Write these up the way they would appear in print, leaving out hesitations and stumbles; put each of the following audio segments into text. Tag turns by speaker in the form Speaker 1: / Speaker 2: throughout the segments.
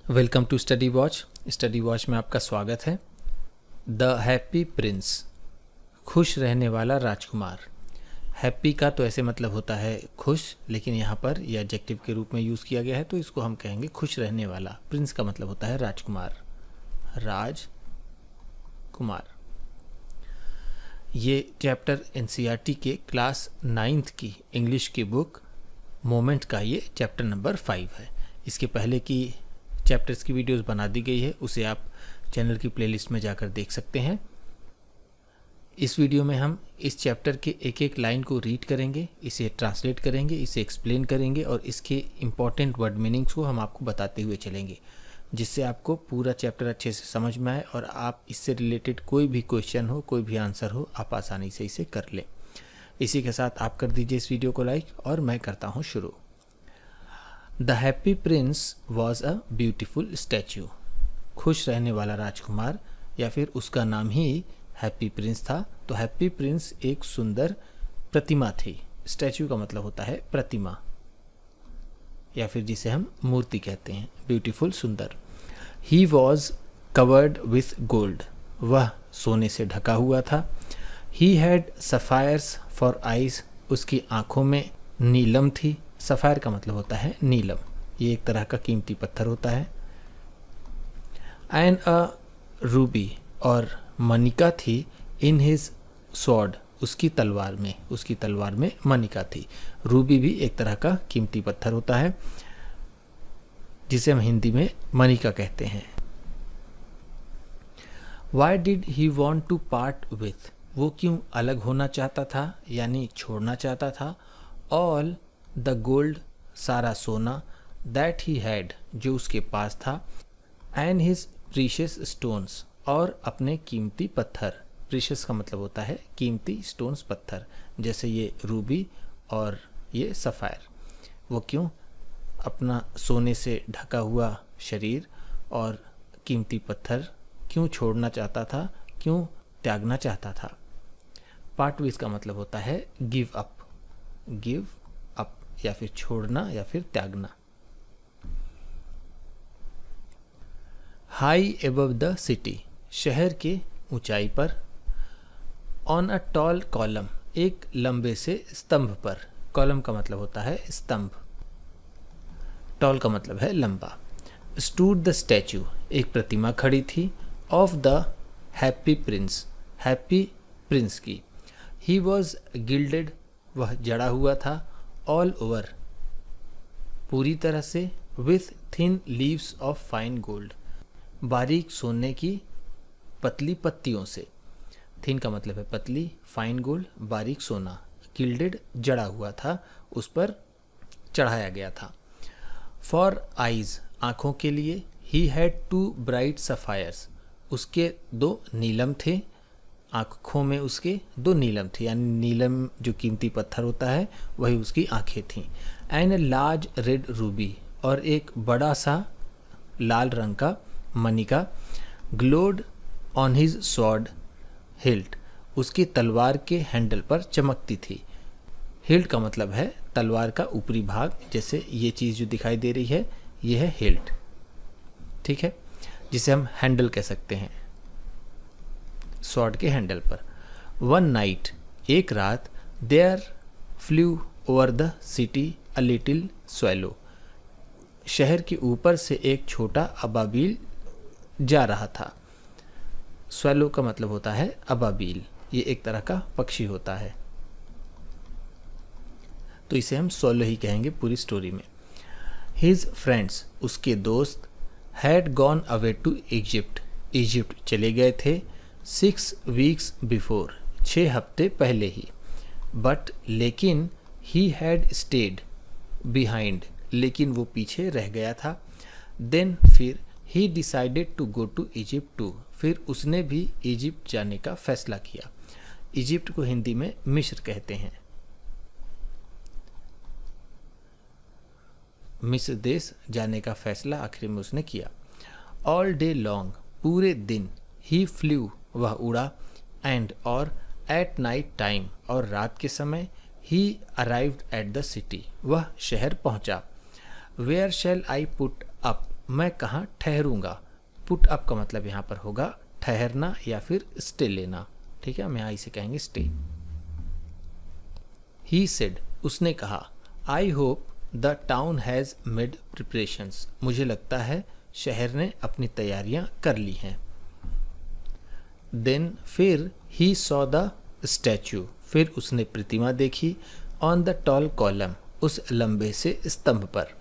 Speaker 1: Welcome to study watch में आपका स्वागत है। द हैप्पी प्रिंस, खुश रहने वाला राजकुमार। हैप्पी का तो ऐसे मतलब होता है खुश, लेकिन यहाँ पर यह एडजेक्टिव के रूप में यूज़ किया गया है तो इसको हम कहेंगे खुश रहने वाला। प्रिंस का मतलब होता है राजकुमार, राजकुमार। ये चैप्टर एनसीईआरटी के क्लास 9th की इंग्लिश की बुक मोमेंट का ये चैप्टर नंबर 5 है। इसके पहले की चैप्टर्स की वीडियोस बना दी गई है, उसे आप चैनल की प्लेलिस्ट में जाकर देख सकते हैं। इस वीडियो में हम इस चैप्टर के एक एक लाइन को रीड करेंगे, इसे ट्रांसलेट करेंगे, इसे एक्सप्लेन करेंगे और इसके इम्पॉर्टेंट वर्ड मीनिंग्स को हम आपको बताते हुए चलेंगे, जिससे आपको पूरा चैप्टर अच्छे से समझ में आए और आप इससे रिलेटेड कोई भी क्वेश्चन हो, कोई भी आंसर हो, आप आसानी से इसे कर लें। इसी के साथ आप कर दीजिए इस वीडियो को लाइक और मैं करता हूँ शुरू। The happy Prince was a beautiful statue. खुश रहने वाला राजकुमार, या फिर उसका नाम ही हैप्पी प्रिंस था। तो हैप्पी प्रिंस एक सुंदर प्रतिमा थी। स्टैचू का मतलब होता है प्रतिमा, या फिर जिसे हम मूर्ति कहते हैं। ब्यूटीफुल, सुंदर। He was covered with gold, वह सोने से ढका हुआ था। He had sapphires for eyes, उसकी आंखों में नीलम थी। सफ़ायर का मतलब होता है नीलम, ये एक तरह का कीमती पत्थर होता है। एंड अ रूबी, और मनिका थी। इन हिज स्वॉर्ड, उसकी तलवार में मनिका थी। रूबी भी एक तरह का कीमती पत्थर होता है, जिसे हम हिंदी में मनिका कहते हैं। Why did he want to part with, वो क्यों अलग होना चाहता था, यानी छोड़ना चाहता था। ऑल द गोल्ड, सारा सोना। दैट ही हैड, जो उसके पास था। एंड हिज प्रीशियस स्टोन्स, और अपने कीमती पत्थर। प्रीशियस का मतलब होता है कीमती, स्टोन्स पत्थर, जैसे ये रूबी और ये सफ़ायर। वो क्यों अपना सोने से ढका हुआ शरीर और कीमती पत्थर क्यों छोड़ना चाहता था, क्यों त्यागना चाहता था। पार्ट विथ का मतलब होता है गिव अप, या फिर छोड़ना या फिर त्यागना। हाई एबव द सिटी, शहर के ऊंचाई पर। ऑन अ टॉल कॉलम, एक लंबे से स्तंभ पर। कॉलम का मतलब होता है स्तंभ, टॉल का मतलब है लंबा। स्टूड द स्टैचू, एक प्रतिमा खड़ी थी। Of the happy prince, happy prince की। ही वॉज गिल्डेड, वह जड़ा हुआ था। ऑल ओवर, पूरी तरह से। With thin leaves of fine gold, बारीक सोने की पतली पत्तियों से। थिन का मतलब है पतली, फाइन गोल्ड बारीक सोना। गिल्डेड जड़ा हुआ था, उस पर चढ़ाया गया था। फॉर आइज, आँखों के लिए। ही हैड 2 ब्राइट सफ़ायर्स, उसके 2 नीलम थे। आँखों में उसके 2 नीलम थे, यानी नीलम जो कीमती पत्थर होता है वही उसकी आँखें थीं। And a large red Ruby, और एक बड़ा सा लाल रंग का Manika. Glowed on his sword hilt, उसकी तलवार के हैंडल पर चमकती थी। हिल्ट का मतलब है तलवार का ऊपरी भाग, जैसे ये चीज़ जो दिखाई दे रही है ये है हिल्ट, ठीक है, जिसे हम हैंडल कह सकते हैं, स्वॉर्ड के हैंडल पर। वन नाइट, एक रात। There flew over the city a little swallow, शहर के ऊपर से एक छोटा अबाबील जा रहा था। स्वैलो का मतलब होता है अबाबील, ये एक तरह का पक्षी होता है, तो इसे हम स्वैलो ही कहेंगे पूरी स्टोरी में। हिज फ्रेंड्स, उसके दोस्त। Had gone away to Egypt, Egypt चले गए थे। 6 वीक्स बिफोर, 6 हफ्ते पहले ही। बट, लेकिन। ही हैड स्टेड बिहाइंड, लेकिन वो पीछे रह गया था। देन, फिर। He decided to go to Egypt too, फिर उसने भी इजिप्ट जाने का फैसला किया। इजिप्ट को हिंदी में मिस्र कहते हैं। मिस्र देश जाने का फैसला आखिर में उसने किया। ऑल डे लॉन्ग, पूरे दिन। ही फ्लू, वह उड़ा। एंड, और। एट नाइट टाइम, और रात के समय। He arrived at the city, वह शहर पहुंचा। Where shall I put up, मैं कहाँ ठहरूंगा। पुट अप का मतलब यहाँ पर होगा ठहरना या फिर स्टे लेना, ठीक है, हम यहाँ इसे कहेंगे स्टे। ही सेड, उसने कहा, I hope the town has made preparations, मुझे लगता है शहर ने अपनी तैयारियां कर ली हैं। देन, फिर ही सॉ द स्टैचू, फिर उसने प्रतिमा देखी। ऑन द टॉल कॉलम, उस लंबे से स्तंभ पर।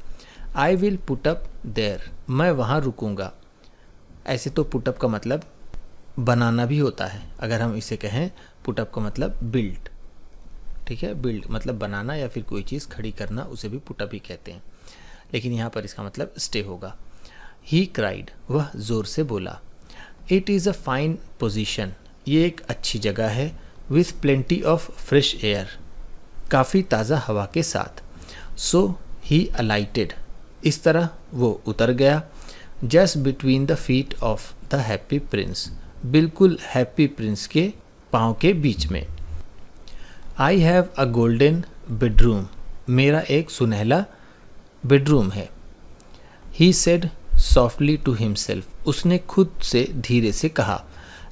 Speaker 1: I will put up there, मैं वहाँ रुकूंगा। ऐसे तो पुटअप का मतलब बनाना भी होता है, अगर हम इसे कहें पुटअप का मतलब बिल्ड, ठीक है, बिल्ड मतलब बनाना या फिर कोई चीज़ खड़ी करना, उसे भी पुटअप ही कहते हैं, लेकिन यहाँ पर इसका मतलब स्टे होगा। ही क्राइड, वह ज़ोर से बोला। It is a fine position, ये एक अच्छी जगह है। With plenty of fresh air, काफ़ी ताज़ा हवा के साथ। सो ही अलाइटेड, इस तरह वो उतर गया। Just between the feet of the happy prince, बिल्कुल हैप्पी प्रिंस के पाँव के बीच में। I have a golden bedroom, मेरा एक सुनहला बेडरूम है। He said softly to himself, उसने खुद से धीरे से कहा।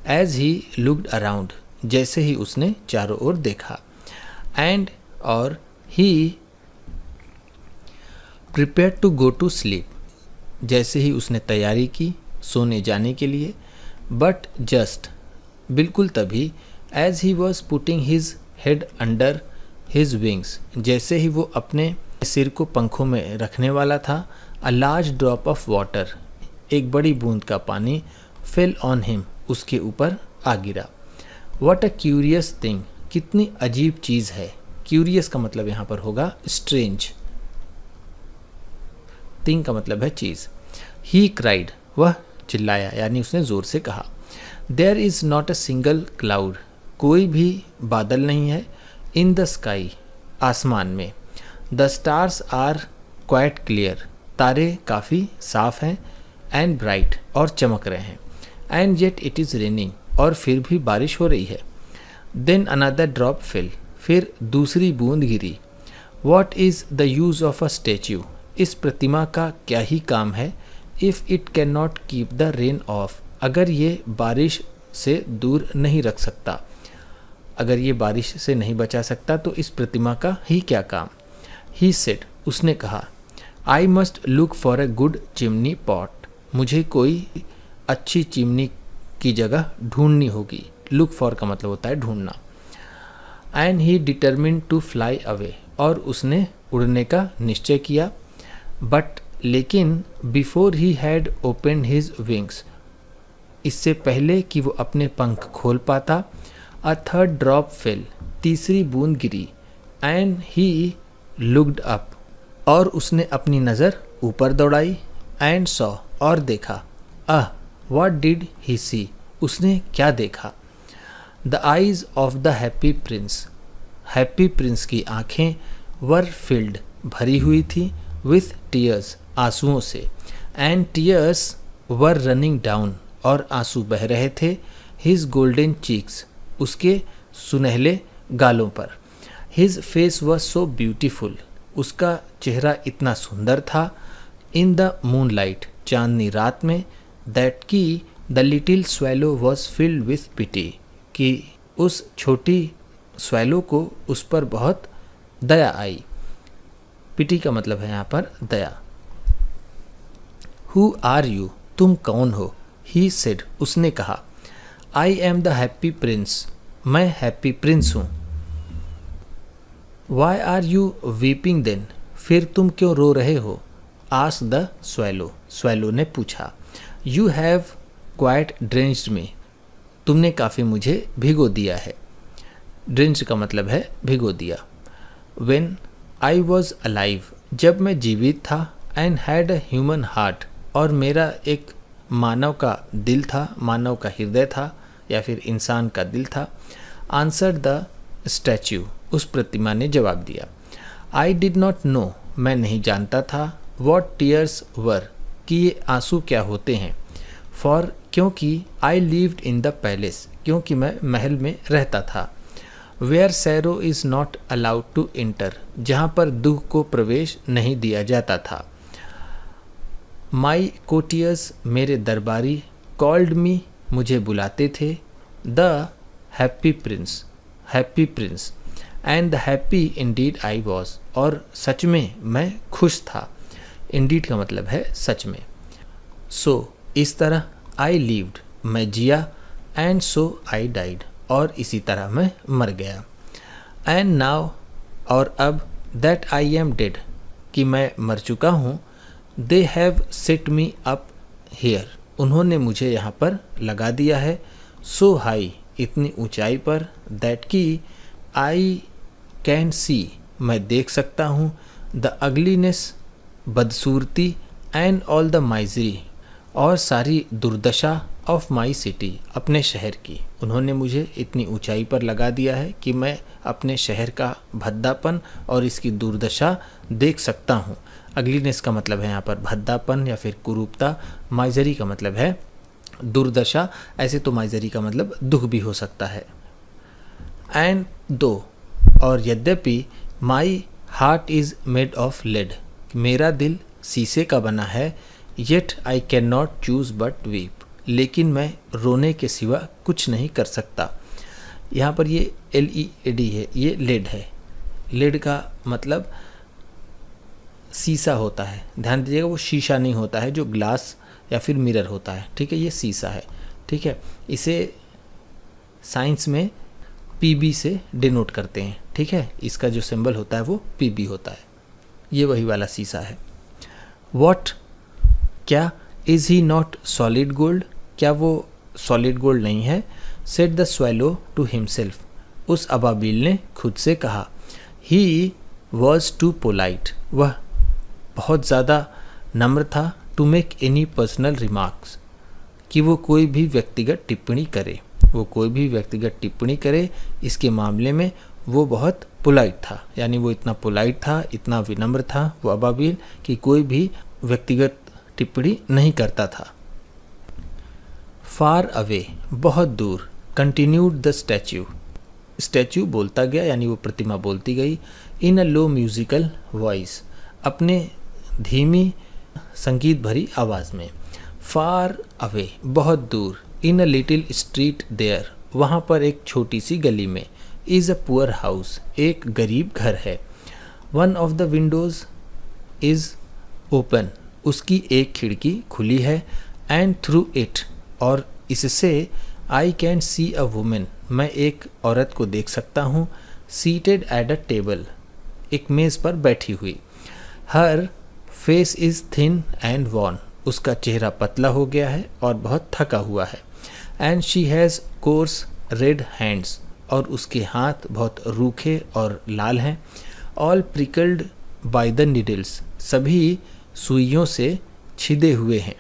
Speaker 1: एज ही लुक्ड अराउंड, जैसे ही उसने चारों ओर देखा। एंड, और he prepared to go to sleep, जैसे ही उसने तैयारी की सोने जाने के लिए। बट जस्ट, बिल्कुल तभी। As he was putting his head under his wings, जैसे ही वो अपने सिर को पंखों में रखने वाला था। A large drop of water, एक बड़ी बूंद का पानी। फेल ऑन हिम, उसके ऊपर आ गिरा। व्हाट अ क्यूरियस थिंग, कितनी अजीब चीज़ है। क्यूरियस का मतलब यहाँ पर होगा स्ट्रेंज, थिंग का मतलब है चीज़। ही क्राइड, वह चिल्लाया, यानी उसने ज़ोर से कहा। There is not a single cloud, कोई भी बादल नहीं है। इन द स्काई, आसमान में। The stars are quite clear, तारे काफ़ी साफ हैं। एंड ब्राइट, और चमक रहे हैं। And yet it is raining, और फिर भी बारिश हो रही है। देन अनदर ड्रॉप फेल, फिर दूसरी बूंद गिरी। What is the use of a statue, इस प्रतिमा का क्या ही काम है। If it can not keep the rain off, अगर ये बारिश से दूर नहीं रख सकता, अगर ये बारिश से नहीं बचा सकता तो इस प्रतिमा का ही क्या काम। ही सेड, उसने कहा। I must look for a good chimney pot, मुझे कोई अच्छी चिमनी की जगह ढूंढनी होगी। लुक फॉर का मतलब होता है ढूंढना। And he determine to fly away, और उसने उड़ने का निश्चय किया। बट, लेकिन, before he had open his wings, इससे पहले कि वो अपने पंख खोल पाता। अ थर्ड ड्रॉप फेल, तीसरी बूंद गिरी। एंड ही लुक्ड अप, और उसने अपनी नज़र ऊपर दौड़ाई। एंड सॉ, और देखा। व्हाट डिड ही सी, उसने क्या देखा। The eyes of the happy prince, happy prince की आँखें वर फिल्ड, भरी हुई थी। विथ टीयर्स, आंसुओं से। And tears were running down, और आंसू बह रहे थे। हिज गोल्डन चीक्स, उसके सुनहले गालों पर। His face was so beautiful, उसका चेहरा इतना सुंदर था। इन द मून लाइट, चांदनी रात में। दैट की the little swallow was filled with pity, कि उस छोटी स्वैलो को उस पर बहुत दया आई। पिटी का मतलब है यहाँ पर दया। हु आर यू, तुम कौन हो। ही सेड, उसने कहा। I am the happy prince, मैं हैप्पी प्रिंस हूँ। Why are you weeping then, फिर तुम क्यों रो रहे हो। आस्क द स्वैलो, स्वैलो ने पूछा। यू हैव क्वाइट ड्रेंच्ड मी, तुमने काफ़ी मुझे भिगो दिया है। ड्रेंच्ड का मतलब है भिगो दिया। व्हेन आई वॉज अलाइव, जब मैं जीवित था। And had a human heart, और मेरा एक मानव का दिल था, मानव का हृदय था, या फिर इंसान का दिल था। आंसर द स्टैच्यू, उस प्रतिमा ने जवाब दिया। आई डिड नॉट नो, मैं नहीं जानता था। वॉट टीयर्स वर, कि ये आंसू क्या होते हैं। फॉर, क्योंकि। I lived in the palace, क्योंकि मैं महल में रहता था। Where sorrow is not allowed to enter, जहाँ पर दुख को प्रवेश नहीं दिया जाता था। माई कोटियर्स मेरे दरबारी कॉल्ड मी मुझे बुलाते थे the happy Prince and the happy Indeed I was, और सच में मैं खुश था। इंडीड का मतलब है सच में। सो इस तरह आई लिव्ड मैं जिया, एंड सो आई डाइड और इसी तरह मैं मर गया। एंड नाउ और अब दैट आई एम डेड कि मैं मर चुका हूँ, they have set me up here उन्होंने मुझे यहाँ पर लगा दिया है, सो हाई इतनी ऊंचाई पर, दैट कि आई कैन सी मैं देख सकता हूँ, द अगलीनेस बदसूरती एंड ऑल द माइजरी और सारी दुर्दशा ऑफ माई सिटी अपने शहर की। उन्होंने मुझे इतनी ऊंचाई पर लगा दिया है कि मैं अपने शहर का भद्दापन और इसकी दुर्दशा देख सकता हूँ। अगलीनेस का मतलब है यहाँ पर भद्दापन या फिर कुरूपता, माइजरी का मतलब है दुर्दशा, ऐसे तो माइजरी का मतलब दुख भी हो सकता है। एंड दो और यद्यपि my heart is made of lead मेरा दिल शीशे का बना है, yet I can not choose but weep लेकिन मैं रोने के सिवा कुछ नहीं कर सकता। यहाँ पर ये LED है, ये लेड है। लेड का मतलब शीशा होता है, ध्यान दीजिएगा वो शीशा नहीं होता है जो ग्लास या फिर मिरर होता है, ठीक है, ये शीशा है, ठीक है। इसे साइंस में PB से डिनोट करते हैं, ठीक है, इसका जो सिंबल होता है वो PB होता है, ये वही वाला शीशा है। वॉट क्या, is he not solid gold क्या वो सॉलिड गोल्ड नहीं है, said the swallow to himself उस अबाबिल ने खुद से कहा, ही वॉज टू पोलाइट वह बहुत ज़्यादा नम्र था, to make any personal remarks कि वो कोई भी व्यक्तिगत टिप्पणी करे, वो कोई भी व्यक्तिगत टिप्पणी करे इसके मामले में वो बहुत पोलाइट था, यानी वो इतना पोलाइट था, इतना विनम्र था वो अबाबिल कि कोई भी व्यक्तिगत टिप्पणी नहीं करता था। फार अवे बहुत दूर, कंटिन्यूड द स्टैच्यू बोलता गया यानी वो प्रतिमा बोलती गई, इन अ लो म्यूजिकल वॉइस अपने धीमी संगीत भरी आवाज़ में। फार अवे बहुत दूर, इन अ लिटिल स्ट्रीट देयर वहाँ पर एक छोटी सी गली में, इज़ अ पुअर हाउस एक गरीब घर है, one of the Windows is open उसकी एक खिड़की खुली है, एंड थ्रू इट और इससे I can see a women मैं एक औरत को देख सकता हूँ, सीटेड एट अ टेबल एक मेज़ पर बैठी हुई, her face is thin and worn उसका चेहरा पतला हो गया है और बहुत थका हुआ है, and she has course red hands और उसके हाथ बहुत रूखे और लाल हैं, ऑल प्रिकल्ड बाय द नीडल्स सभी सुइयों से छिदे हुए हैं,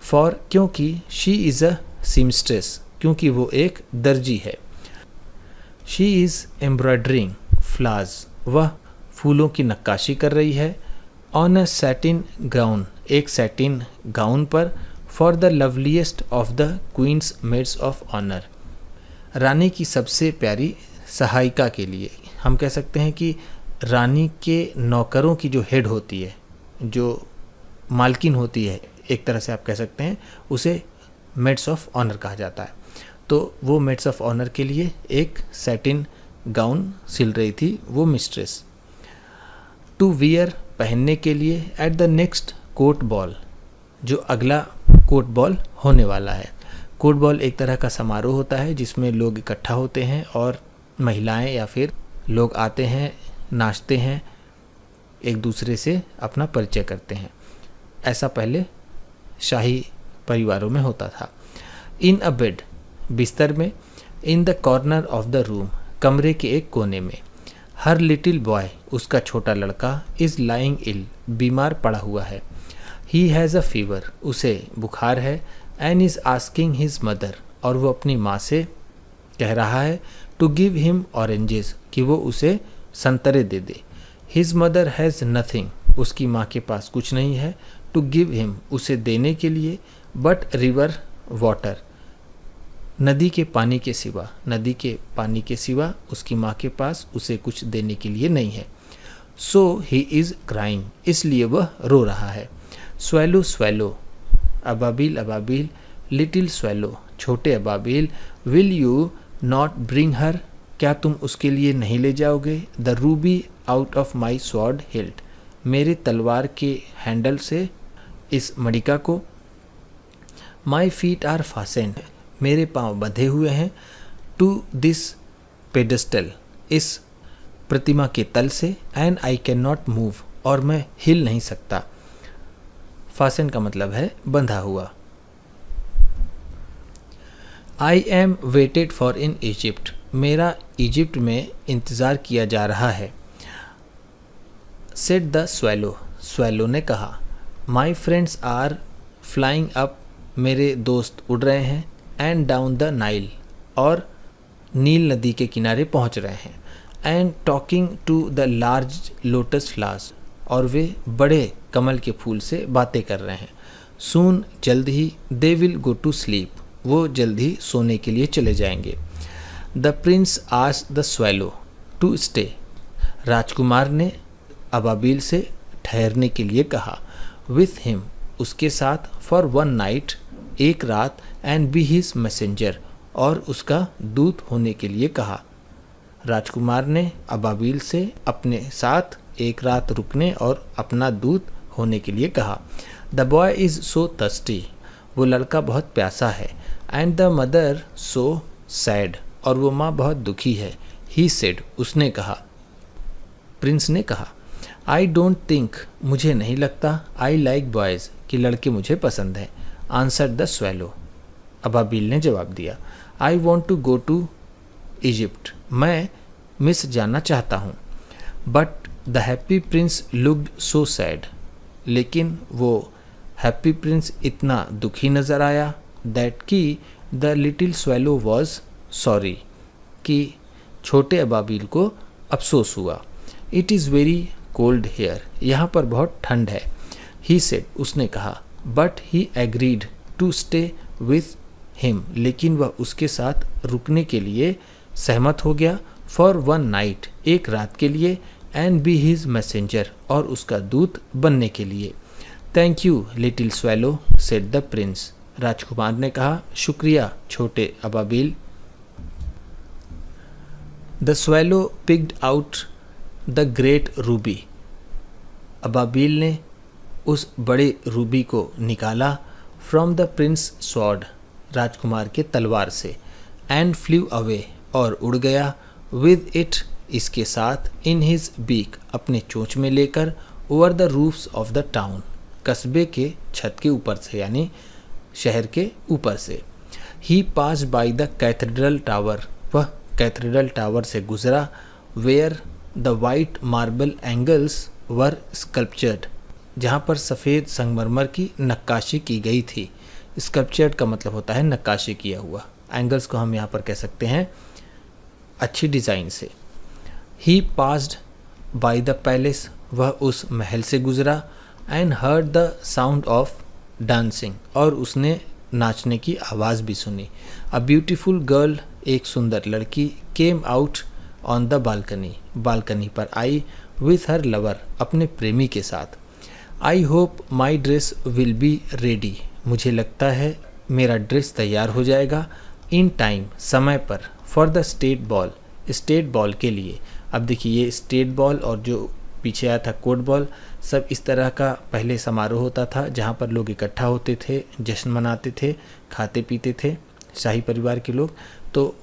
Speaker 1: फॉर क्योंकि शी इज़ अ सीमस्ट्रेस क्योंकि वो एक दर्जी है, शी इज़ एम्ब्रॉयडरिंग फ्लावर्स वह फूलों की नक्काशी कर रही है, ऑन अ सैटिन गाउन एक सैटिन गाउन पर, for the loveliest of the queen's maids of honour रानी की सबसे प्यारी सहायिका के लिए। हम कह सकते हैं कि रानी के नौकरों की जो हेड होती है, जो मालकिन होती है, एक तरह से आप कह सकते हैं उसे मेड्स ऑफ ऑनर कहा जाता है। तो वो मेड्स ऑफ ऑनर के लिए एक सैटिन गाउन सिल रही थी वो मिस्ट्रेस। टू वियर पहनने के लिए, at the next court ball जो अगला कोर्ट बॉल होने वाला है। कोर्ट बॉल एक तरह का समारोह होता है जिसमें लोग इकट्ठा होते हैं और महिलाएं या फिर लोग आते हैं, नाचते हैं, एक दूसरे से अपना परिचय करते हैं। ऐसा पहले शाही परिवारों में होता था। इन अ बेड बिस्तर में, in the corner of the room कमरे के एक कोने में, हर लिटिल बॉय उसका छोटा लड़का, इज़ लाइंग इल बीमार पड़ा हुआ है, ही हैज़ अ फीवर उसे बुखार है, and is asking his mother और वो अपनी माँ से कह रहा है, टू गिव हिम ऑरेंजेस कि वो उसे संतरे दे दे, हिज मदर हैज़ नथिंग उसकी माँ के पास कुछ नहीं है, टू गिव हिम उसे देने के लिए, बट रिवर वाटर नदी के पानी के सिवा, नदी के पानी के सिवा उसकी माँ के पास उसे कुछ देने के लिए नहीं है। सो ही इज़ क्राइंग इसलिए वह रो रहा है। स्वैलो स्वैलो, अबाबिल अबाबिल, लिटिल स्वैलो, छोटे अबाबिल, will you not bring her, क्या तुम उसके लिए नहीं ले जाओगे, the ruby out of my sword hilt, मेरे तलवार के हैंडल से इस मणिका को, माई फीट आर फासेंड, मेरे पाँव बंधे हुए हैं, टू दिस पेडेस्टल, इस प्रतिमा के तल से, and I can not move, और मैं हिल नहीं सकता। फासेंड का मतलब है बंधा हुआ। I am waited for in Egypt, मेरा इजिप्ट में इंतज़ार किया जा रहा है। सेड द स्वैलो, स्वैलो ने कहा। My friends are flying up, मेरे दोस्त उड़ रहे हैं, एंड डाउन द नाइल, और नील नदी के किनारे पहुंच रहे हैं, and talking to the large lotus flowers, और वे बड़े कमल के फूल से बातें कर रहे हैं। सून, जल्द ही, they will go to sleep, वो जल्द ही सोने के लिए चले जाएंगे। The prince asked the swallow to stay, राजकुमार ने अबाबिल से ठहरने के लिए कहा। विथ हिम, उसके साथ, फॉर वन नाइट, एक रात, एंड बी हिज मैसेंजर, और उसका दूत होने के लिए कहा। राजकुमार ने अबाबिल से अपने साथ एक रात रुकने और अपना दूत होने के लिए कहा। The boy is so thirsty, वो लड़का बहुत प्यासा है, and the mother so sad, और वो माँ बहुत दुखी है। ही सेड, उसने कहा, प्रिंस ने कहा। आई डोंट थिंक, मुझे नहीं लगता, आई लाइक बॉयज़, कि लड़के मुझे पसंद हैं। आंसर द स्वैलो, अबाबिल ने जवाब दिया। I want to go to Egypt, मैं मिस्र जाना चाहता हूँ। But the happy prince looked so sad, लेकिन वो हैप्पी प्रिंस इतना दुखी नज़र आया, दैट कि the little swallow was sorry, कि छोटे अबाबिल को अफसोस हुआ। It is very cold here, यहाँ पर बहुत ठंड है। ही सेड, उसने कहा। But he agreed to stay with him, लेकिन वह उसके साथ रुकने के लिए सहमत हो गया। फॉर वन नाइट, एक रात के लिए, एंड बी हिज मैसेंजर, और उसका दूत बनने के लिए। Thank you little swallow, said the prince, राजकुमार ने कहा। शुक्रिया छोटे अबाबिल। The swallow picked out the great ruby, अबाबिल ने उस बड़े रूबी को निकाला। फ्रॉम द प्रिंस स्वॉर्ड, राजकुमार के तलवार से। एंड फ्ल्यू अवे, और उड़ गया। विद इट, इसके साथ। इन हिज बीक, अपने चोंच में लेकर। Over the roofs of the town, कस्बे के छत के ऊपर से, यानी शहर के ऊपर से। He passed by the cathedral tower, वह कैथेड्रल टावर से गुजरा। Where the white marble angels were sculptured, जहाँ पर सफ़ेद संगमरमर की नक्काशी की गई थी। स्कल्पचर्ड का मतलब होता है नक्काशी किया हुआ। एंगल्स को हम यहाँ पर कह सकते हैं अच्छी डिज़ाइन से। ही पास्ड बाय द पैलेस, वह उस महल से गुजरा। And heard the sound of dancing, और उसने नाचने की आवाज़ भी सुनी। अ ब्यूटीफुल गर्ल, एक सुंदर लड़की। Came out on the balcony, balcony पर आई। विथ हर लवर, अपने प्रेमी के साथ। I hope my dress will be ready, मुझे लगता है मेरा ड्रेस तैयार हो जाएगा। इन टाइम, समय पर। For the state ball, state ball के लिए। अब देखिए, ये स्टेट बॉल और जो पीछे आया था कोर्ट बॉल, सब इस तरह का पहले समारोह होता था जहाँ पर लोग इकट्ठा होते थे, जश्न मनाते थे, खाते पीते थे, शाही परिवार के लोग। तो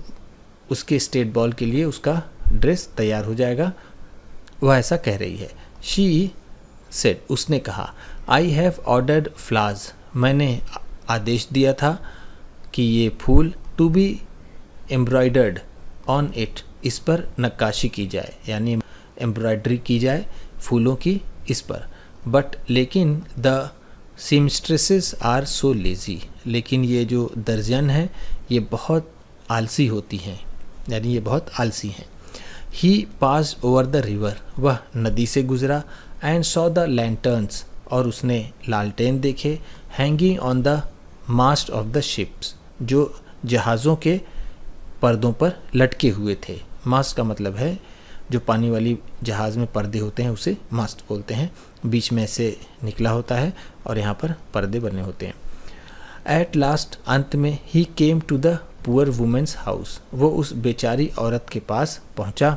Speaker 1: उसके स्टेट बॉल के लिए उसका ड्रेस तैयार हो जाएगा, वह ऐसा कह रही है। शी सेड, उसने कहा। आई हैव ऑर्डर्ड फ्लावर्स, मैंने आदेश दिया था कि ये फूल to be embroidered on it, इस पर नक्काशी की जाए, यानी एम्ब्रॉयडरी की जाए फूलों की इस पर। बट लेकिन द सीमस्ट्रेसेस आर सो लेज़ी, लेकिन ये जो दर्जन है ये बहुत आलसी होती हैं, यानी ये बहुत आलसी हैं। ही पास ओवर द रिवर, वह नदी से गुजरा। एंड सॉ द लैंटर्न्स, और उसने लालटेन देखे। Hanging on the mast of the ships, जो जहाज़ों के पर्दों पर लटके हुए थे। मास्ट का मतलब है जो पानी वाली जहाज़ में पर्दे होते हैं, उसे मास्ट बोलते हैं। बीच में से निकला होता है और यहाँ पर पर्दे बने होते हैं। एट लास्ट, अंत में, he came to the poor women's house, वो उस बेचारी औरत के पास पहुँचा।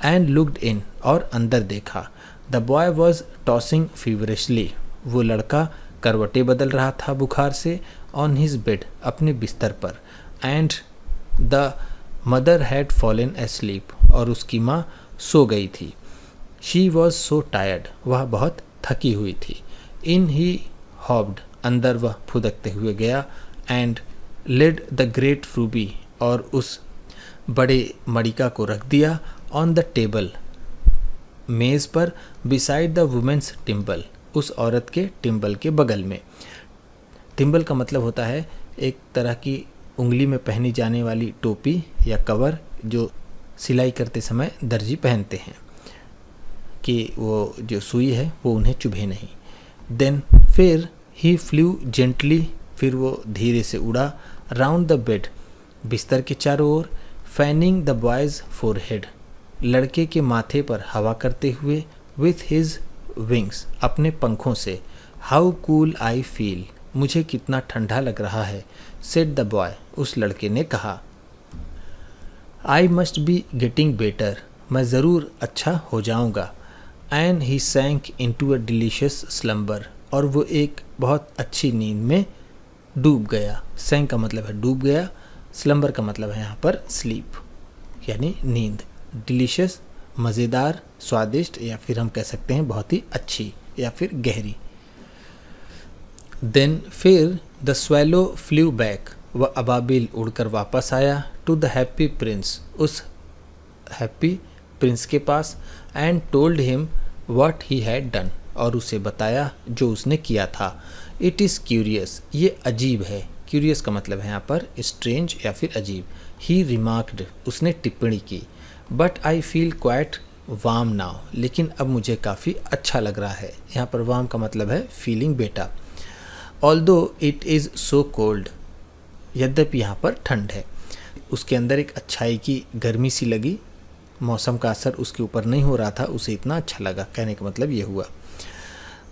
Speaker 1: एंड लुक्ड इन, और अंदर देखा। द बॉय वॉज टॉसिंग फीवरिशली, वो लड़का करवटें बदल रहा था बुखार से। ऑन हिज बेड, अपने बिस्तर पर। And the mother had fallen asleep, और उसकी माँ सो गई थी। शी वॉज सो टायर्ड, वह बहुत थकी हुई थी। इन ही हॉब्ड, अंदर वह फुदकते हुए गया। And laid the great ruby, और उस बड़े मड़िका को रख दिया। ऑन द टेबल, मेज़ पर। बिसाइड द वुमेन्स टिम्बल, उस औरत के टिम्बल के बगल में। टिम्बल का मतलब होता है एक तरह की उंगली में पहनी जाने वाली टोपी या कवर, जो सिलाई करते समय दर्जी पहनते हैं कि वो जो सुई है वो उन्हें चुभे नहीं। देन, फिर ही फ्लू जेंटली, फिर वो धीरे से उड़ा। राउंड द बेड, बिस्तर के चारों ओर। फैनिंग द बॉयज़ फोरहेड, लड़के के माथे पर हवा करते हुए। विथ हिज विंग्स, अपने पंखों से। हाउ कूल आई फील, मुझे कितना ठंडा लग रहा है। सेड द बॉय, उस लड़के ने कहा। I must be getting better, मैं ज़रूर अच्छा हो जाऊंगा। And he sank into a delicious slumber, और वो एक बहुत अच्छी नींद में डूब गया। सैंक का मतलब है डूब गया, स्लम्बर का मतलब है यहाँ पर स्लीप यानी नींद। डिलीशियस मज़ेदार, स्वादिष्ट, या फिर हम कह सकते हैं बहुत ही अच्छी या फिर गहरी। देन, फिर द स्वेलो फ्लू बैक, वह अबाबिल उड़कर वापस आया। टू द हैप्पी प्रिंस, उस हैप्पी प्रिंस के पास। And told him what he had done, और उसे बताया जो उसने किया था। इट इज़ क्यूरियस, ये अजीब है। क्यूरियस का मतलब है यहाँ पर स्ट्रेंज या फिर अजीब। ही रिमार्क्ड, उसने टिप्पणी की। But I feel quite warm now, लेकिन अब मुझे काफ़ी अच्छा लग रहा है। यहाँ पर वार्म का मतलब है feeling better. Although it is so cold, यद्यपि यहाँ पर ठंड है। उसके अंदर एक अच्छाई की गर्मी सी लगी, मौसम का असर उसके ऊपर नहीं हो रहा था, उसे इतना अच्छा लगा। कहने का मतलब ये हुआ।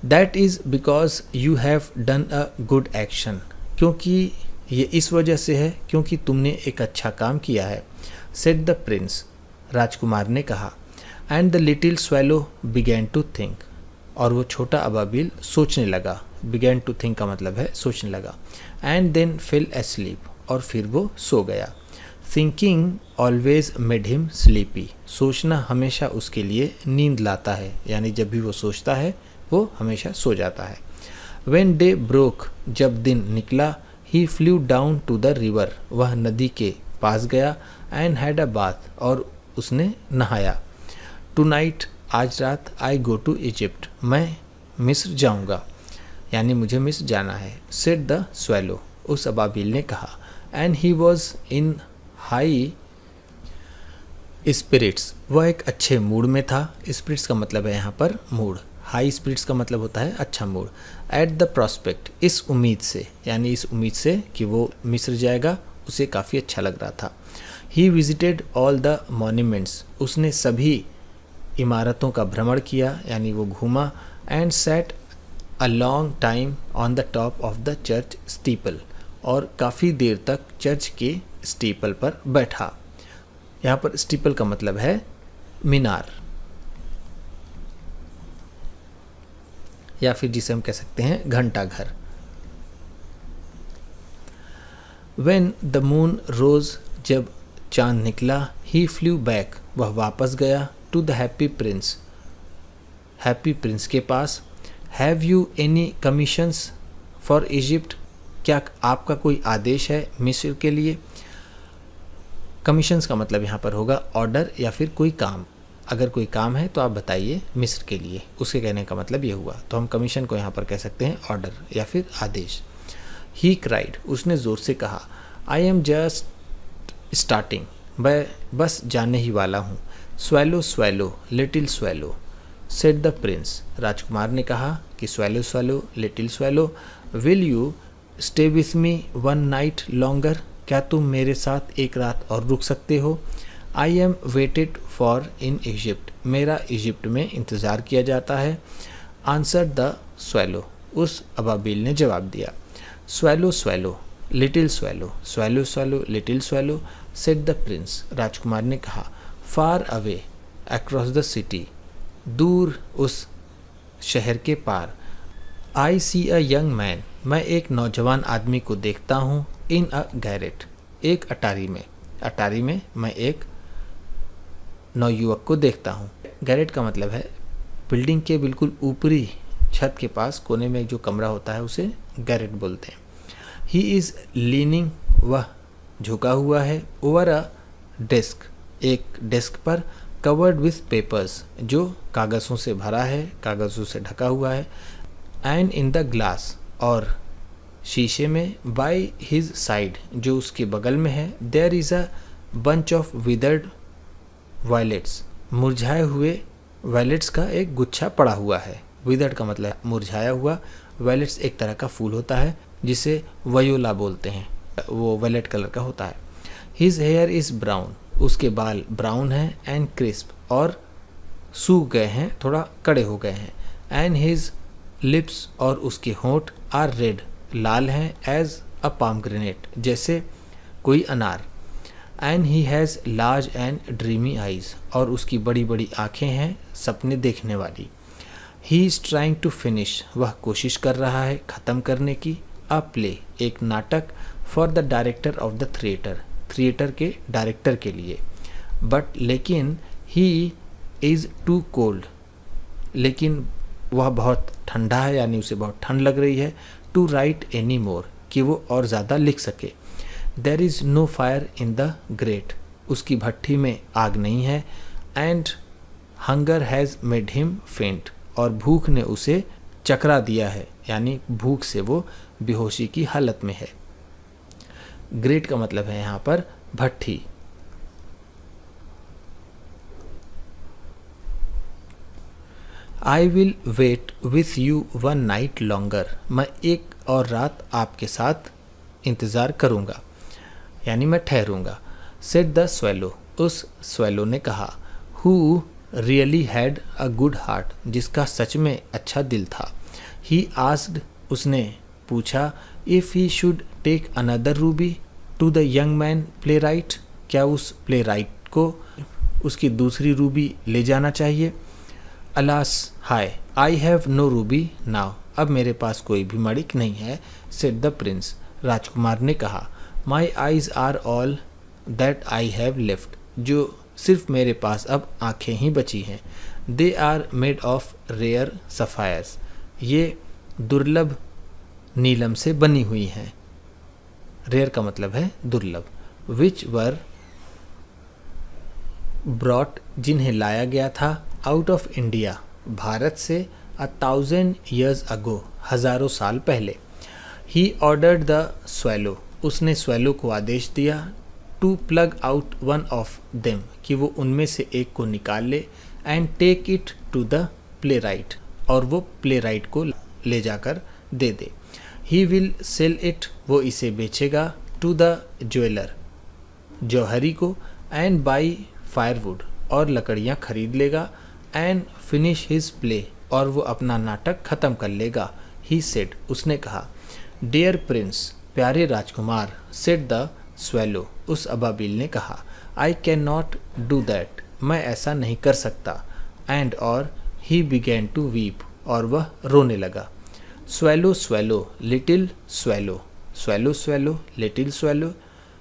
Speaker 1: That is because you have done a good action, क्योंकि ये इस वजह से है क्योंकि तुमने एक अच्छा काम किया है। सेड द प्रिंस, राजकुमार ने कहा। And the little swallow began to think, और वो छोटा अबाबिल सोचने लगा। बिगैन टू थिंक का मतलब है सोचने लगा। एंड देन फेल एस्लीप, और फिर वो सो गया। Thinking always made him sleepy, सोचना हमेशा उसके लिए नींद लाता है, यानी जब भी वो सोचता है वो हमेशा सो जाता है। व्हेन डे ब्रोक, जब दिन निकला। He flew down to the river, वह नदी के पास गया। एंड हैड अ बाथ, और उसने नहाया। टू नाइट, आज रात। आई गो टू इजिप्ट, मैं मिस्र जाऊंगा, यानी मुझे मिस्र जाना है। सेड द स्वेलो, उस अबाबिल ने कहा। And he was in high spirits, वह एक अच्छे मूड में था। स्पिरिट्स का मतलब है यहाँ पर मूड। हाई स्पिरिट्स का मतलब होता है अच्छा मूड। एट द प्रॉस्पेक्ट, इस उम्मीद से, यानी इस उम्मीद से कि वो मिस्र जाएगा, उसे काफ़ी अच्छा लग रहा था। He visited all the monuments, उसने सभी इमारतों का भ्रमण किया, यानी वो घूमा। And set a long time on the top of the church steeple, और काफ़ी देर तक चर्च के स्टीपल पर बैठा। यहाँ पर स्टीपल का मतलब है मीनार, या फिर जिसे हम कह सकते हैं घंटा घर। When the moon rose, जब चांद निकला। He flew back, वह वापस गया। To the happy prince, happy prince के पास। Have you any commissions for Egypt, क्या आपका कोई आदेश है मिस्र के लिए। कमीशंस का मतलब यहाँ पर होगा ऑर्डर या फिर कोई काम। अगर कोई काम है तो आप बताइए मिस्र के लिए, उसके कहने का मतलब ये हुआ। तो हम कमीशन को यहाँ पर कह सकते हैं ऑर्डर या फिर आदेश। ही क्राइड, उसने ज़ोर से कहा। आई एम जस्ट स्टार्टिंग, मैं बस जाने ही वाला हूँ। Swallow swallow little swallow, said the prince, राजकुमार ने कहा कि swallow swallow little swallow, will you stay with me one night longer, क्या तुम मेरे साथ एक रात और रुक सकते हो। I am waited for in Egypt, मेरा इजिप्ट में इंतज़ार किया जाता है। आंसर्ड द स्वैलो, उस अबाबिल ने जवाब दिया। Swallow swallow little swallow, swallow swallow little swallow, said the prince, राजकुमार ने कहा। Far away across the city, दूर उस शहर के पार। आई सी अ यंग मैन, मैं एक नौजवान आदमी को देखता हूँ। इन अ गैरेट, एक अटारी में। अटारी में मैं एक नवयुवक को देखता हूँ। गैरेट का मतलब है बिल्डिंग के बिल्कुल ऊपरी छत के पास कोने में जो कमरा होता है उसे गैरेट बोलते हैं। ही इज़ लीनिंग, वह झुका हुआ है। ओवर अ डेस्क, एक डेस्क पर। कवर्ड विथ पेपर्स, जो कागज़ों से भरा है, कागज़ों से ढका हुआ है। एंड इन द ग्लास, और शीशे में। बाय हिज साइड, जो उसके बगल में है। There is a bunch of withered violets, मुरझाए हुए वायलेट्स का एक गुच्छा पड़ा हुआ है। विदर्ड का मतलब मुरझाया हुआ, वायलेट्स एक तरह का फूल होता है जिसे वयोला बोलते हैं, वो वायलेट कलर का होता है। हिज हेयर इज़ ब्राउन, उसके बाल ब्राउन हैं। एंड क्रिस्प, और सूख गए हैं, थोड़ा कड़े हो गए हैं। एंड हिज लिप्स, और उसके होंठ आर रेड, लाल हैं। एज अ पामग्रेनेट, जैसे कोई अनार। And he has large and dreamy eyes, और उसकी बड़ी बड़ी आँखें हैं, सपने देखने वाली। He is trying to finish, वह कोशिश कर रहा है ख़त्म करने की। अ प्ले, एक नाटक। For the director of the theatre, theatre के डायरेक्टर के लिए। बट लेकिन ही इज़ टू कोल्ड, लेकिन वह बहुत ठंडा है, यानी उसे बहुत ठंड लग रही है। टू राइट एनी मोर, कि वो और ज़्यादा लिख सके। There is no fire in the grate, उसकी भट्ठी में आग नहीं है। And hunger has made him faint, और भूख ने उसे चकरा दिया है, यानी भूख से वो बेहोशी की हालत में है। ग्रेट का मतलब है यहाँ पर भट्ठी। I will wait with you one night longer, मैं एक और रात आपके साथ इंतज़ार करूँगा, यानी मैं ठहरूँगा। सेड द स्वैलो, उस स्वैलो ने कहा। Who really had a good heart, जिसका सच में अच्छा दिल था। ही आस्क्ड, उसने पूछा। If he should take another ruby to the young man playwright, क्या उस प्ले राइट को उसकी दूसरी रूबी ले जाना चाहिए। अलास हाय, I have no ruby now, अब मेरे पास कोई भी मणिक नहीं है। सेड द प्रिंस, राजकुमार ने कहा। My eyes are all that I have left, जो सिर्फ मेरे पास अब आँखें ही बची हैं। They are made of rare sapphires, ये दुर्लभ नीलम से बनी हुई हैं। रेयर का मतलब है दुर्लभ। विच वर ब्रॉट, जिन्हें लाया गया था। आउट ऑफ इंडिया, भारत से। 1000 years ago, हज़ारों साल पहले। ही ऑर्डर्ड द स्वैलो, उसने स्वैलो को आदेश दिया। To pluck out one of them, कि वो उनमें से एक को निकाल ले। And take it to the playwright, और वो प्ले राइट को ले जाकर दे दे। ही विल सेल इट, वो इसे बेचेगा। टू द ज्वेलर, जौहरी को। एंड बाई फायरवुड, और लकड़ियाँ खरीद लेगा। एंड फिनिश हिज प्ले, और वो अपना नाटक ख़त्म कर लेगा। ही सेड, उसने कहा। डियर प्रिंस, प्यारे राजकुमार। सेड द स्वैलो, उस अबाबिल ने कहा। आई कैन नॉट डू दैट, मैं ऐसा नहीं कर सकता। एंड और ही बिगैन टू वीप, और वह रोने लगा। Swallow swallow little swallow, swallow swallow little swallow.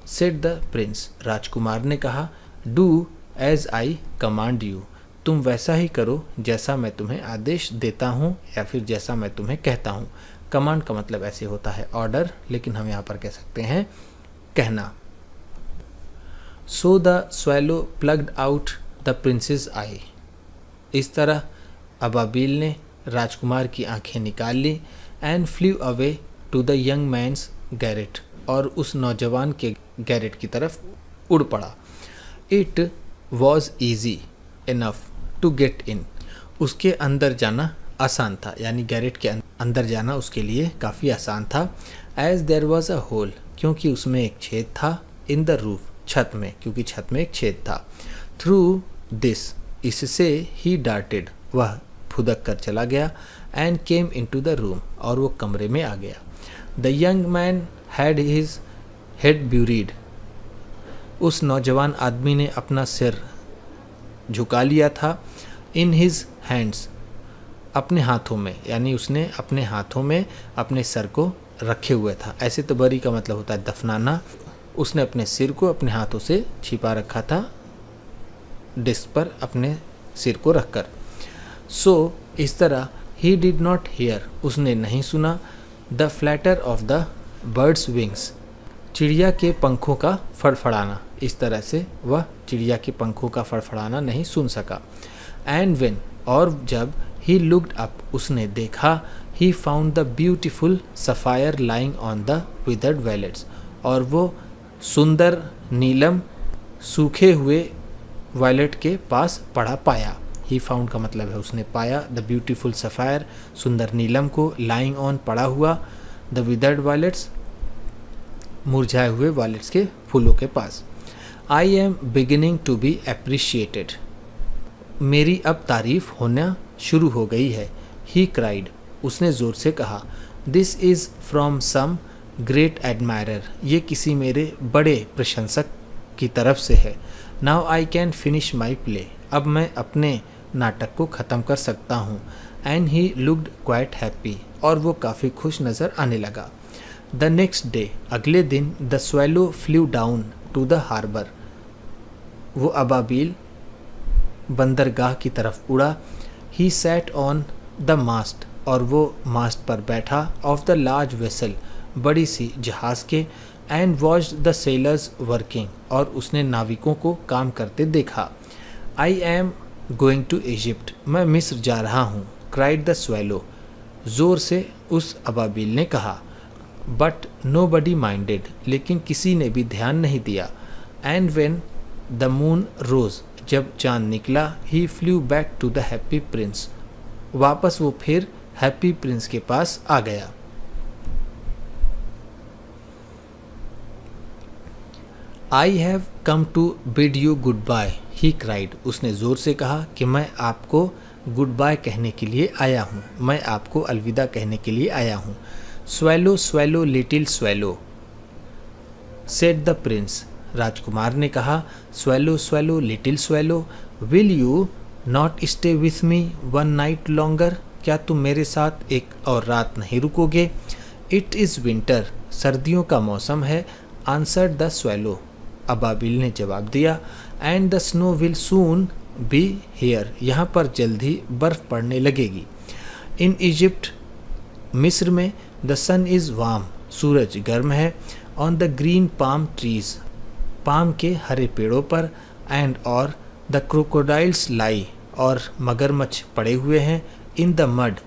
Speaker 1: Said the prince, राजकुमार ने कहा। Do as I command you, तुम वैसा ही करो जैसा मैं तुम्हें आदेश देता हूँ, या फिर जैसा मैं तुम्हें कहता हूँ। कमांड का मतलब ऐसे होता है ऑर्डर, लेकिन हम यहाँ पर कह सकते हैं कहना। So the swallow plucked out the prince's eye, इस तरह अबाबिल ने राजकुमार की आंखें निकाल ली। And flew away to the young man's garret, और उस नौजवान के गैरेट की तरफ उड़ पड़ा। It was easy enough to get in, उसके अंदर जाना आसान था, यानी गैरेट के अंदर जाना उसके लिए काफ़ी आसान था। As there was a hole, क्योंकि उसमें एक छेद था। इन द रूफ, छत में, क्योंकि छत में एक छेद था। थ्रू दिस, इससे ही डार्टेड, वह फुदक कर चला गया and came into the room, और वो कमरे में आ गया। The young man had his head buried, उस नौजवान आदमी ने अपना सिर झुका लिया था। इन हिज हैंड्स, अपने हाथों में, यानी उसने अपने हाथों में अपने सर को रखे हुए था। ऐसे तो बरी का मतलब होता है दफनाना, उसने अपने सिर को अपने हाथों से छिपा रखा था, डिस्क पर अपने सिर को रखकर। सो इस तरह ही डिड नॉट हियर, उसने नहीं सुना the flatter of the birds wings, चिड़िया के पंखों का फड़फड़ाना। इस तरह से वह चिड़िया के पंखों का फड़फड़ाना नहीं सुन सका। एंड व्हेन, और जब ही लुक्ड अप, उसने देखा, he found the beautiful sapphire lying on the withered violets, और वो सुंदर नीलम सूखे हुए वायलेट के पास पड़ा पाया। ही फाउंड का मतलब है उसने पाया, द ब्यूटीफुल सफ़ायर, सुंदर नीलम को, लाइंग ऑन पड़ा हुआ, द विदर्ड वायलेट्स, मुरझाए हुए वायलेट्स के फूलों के पास। I am beginning to be appreciated, मेरी अब तारीफ होना शुरू हो गई है। ही क्राइड, उसने ज़ोर से कहा। This is from some great admirer, ये किसी मेरे बड़े प्रशंसक की तरफ से है। Now I can finish my play, अब मैं अपने नाटक को ख़त्म कर सकता हूँ। And he looked quite happy, और वो काफ़ी खुश नज़र आने लगा। द नेक्स्ट डे, अगले दिन, the swallow flew down to the harbour, वो अबाबील बंदरगाह की तरफ उड़ा। He sat on the mast, और वो मास्ट पर बैठा, ऑफ द लार्ज वेसल, बड़ी सी जहाज़ के। And watched the sailors working, और उसने नाविकों को काम करते देखा। I am going to Egypt, मैं मिस्र जा रहा हूँ। क्राइड द स्वेलो, ज़ोर से उस अबाबील ने कहा। बट नो बडी माइंडेड, लेकिन किसी ने भी ध्यान नहीं दिया। And when the moon rose, जब चांद निकला, he flew back to the happy prince, वापस वो फिर हैप्पी प्रिंस के पास आ गया। I have come to bid you goodbye, he cried, उसने ज़ोर से कहा कि मैं आपको गुड बाय कहने के लिए आया हूँ, मैं आपको अलविदा कहने के लिए आया हूँ। Swallow swallow little swallow, said the prince, राजकुमार ने कहा। Swallow swallow little swallow, will you not stay with me one night longer, क्या तुम मेरे साथ एक और रात नहीं रुकोगे। इट इज़ विंटर, सर्दियों का मौसम है। आंसर्ड द स्वेलो, अबाबिल ने जवाब दिया। And the snow will soon be here, यहाँ पर जल्द ही बर्फ़ पड़ने लगेगी। इन इजिप्ट, मिस्र में, द सन इज़ वार्म, सूरज गर्म है। On the green palm trees, palm के हरे पेड़ों पर। एंड और द क्रोकोडाइल्स लाई, और मगरमच्छ पड़े हुए हैं। इन द मड,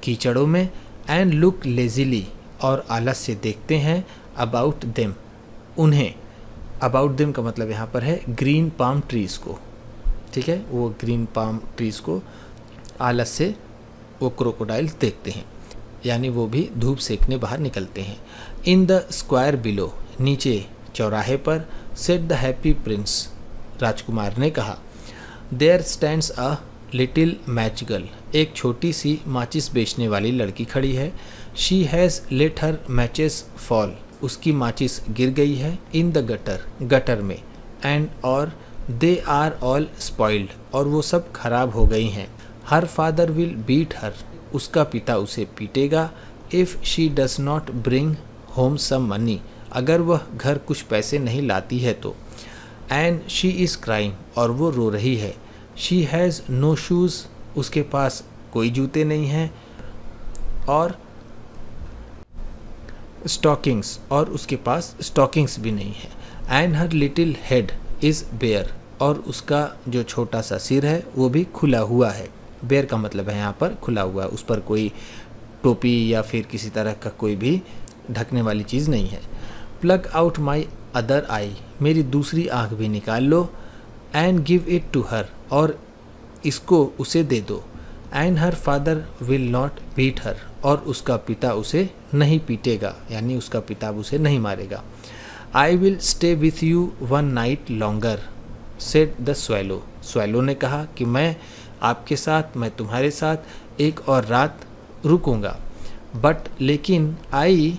Speaker 1: कीचड़ों में। एंड लुक लेजिली, और आलस से देखते हैं। अबाउट देम, उन्हें, अबाउट देम का मतलब यहाँ पर है ग्रीन पाम ट्रीज़ को, ठीक है, वो ग्रीन पाम ट्रीज़ को आलस से वो क्रोकोडाइल्स देखते हैं, यानी वो भी धूप सेकने बाहर निकलते हैं। इन द स्क्वायर बिलो, नीचे चौराहे पर। सेड द हैप्पी प्रिंस, राजकुमार ने कहा। There stands a little match girl, एक छोटी सी माचिस बेचने वाली लड़की खड़ी है। She has let her matches fall, उसकी माचिस गिर गई है। इन द गटर, गटर में। एंड और दे आर ऑल स्पॉइल्ड, और वो सब खराब हो गई हैं। Her father will beat her, उसका पिता उसे पीटेगा। If she does not bring home some money, अगर वह घर कुछ पैसे नहीं लाती है तो। एंड शी इज़ क्राइंग, और वो रो रही है। शी हैज़ नो शूज़, उसके पास कोई जूते नहीं हैं। और स्टॉकिंग्स, और उसके पास स्टॉकिंग्स भी नहीं है। And her little head is bare, और उसका जो छोटा सा सिर है वो भी खुला हुआ है। बेयर का मतलब है यहाँ पर खुला हुआ, उस पर कोई टोपी या फिर किसी तरह का कोई भी ढकने वाली चीज़ नहीं है। Pluck out my other eye, मेरी दूसरी आँख भी निकाल लो। And give it to her, और इसको उसे दे दो। And her father will not beat her, और उसका पिता उसे नहीं पीटेगा, यानी उसका पिता उसे नहीं मारेगा। आई will stay with you one night longer, said the swallow, swallow ने कहा कि मैं आपके साथ, मैं तुम्हारे साथ एक और रात रुकूंगा। बट लेकिन I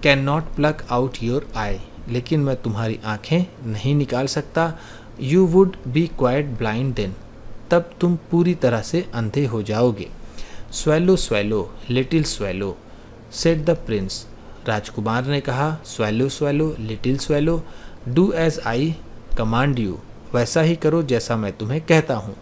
Speaker 1: can not pluck out your eye, लेकिन मैं तुम्हारी आंखें नहीं निकाल सकता। You would be quite blind then, तब तुम पूरी तरह से अंधे हो जाओगे। Swallow swallow little swallow said the prince, राजकुमार ने कहा। Swallow swallow little swallow, do as I command you, वैसा ही करो जैसा मैं तुम्हें कहता हूँ।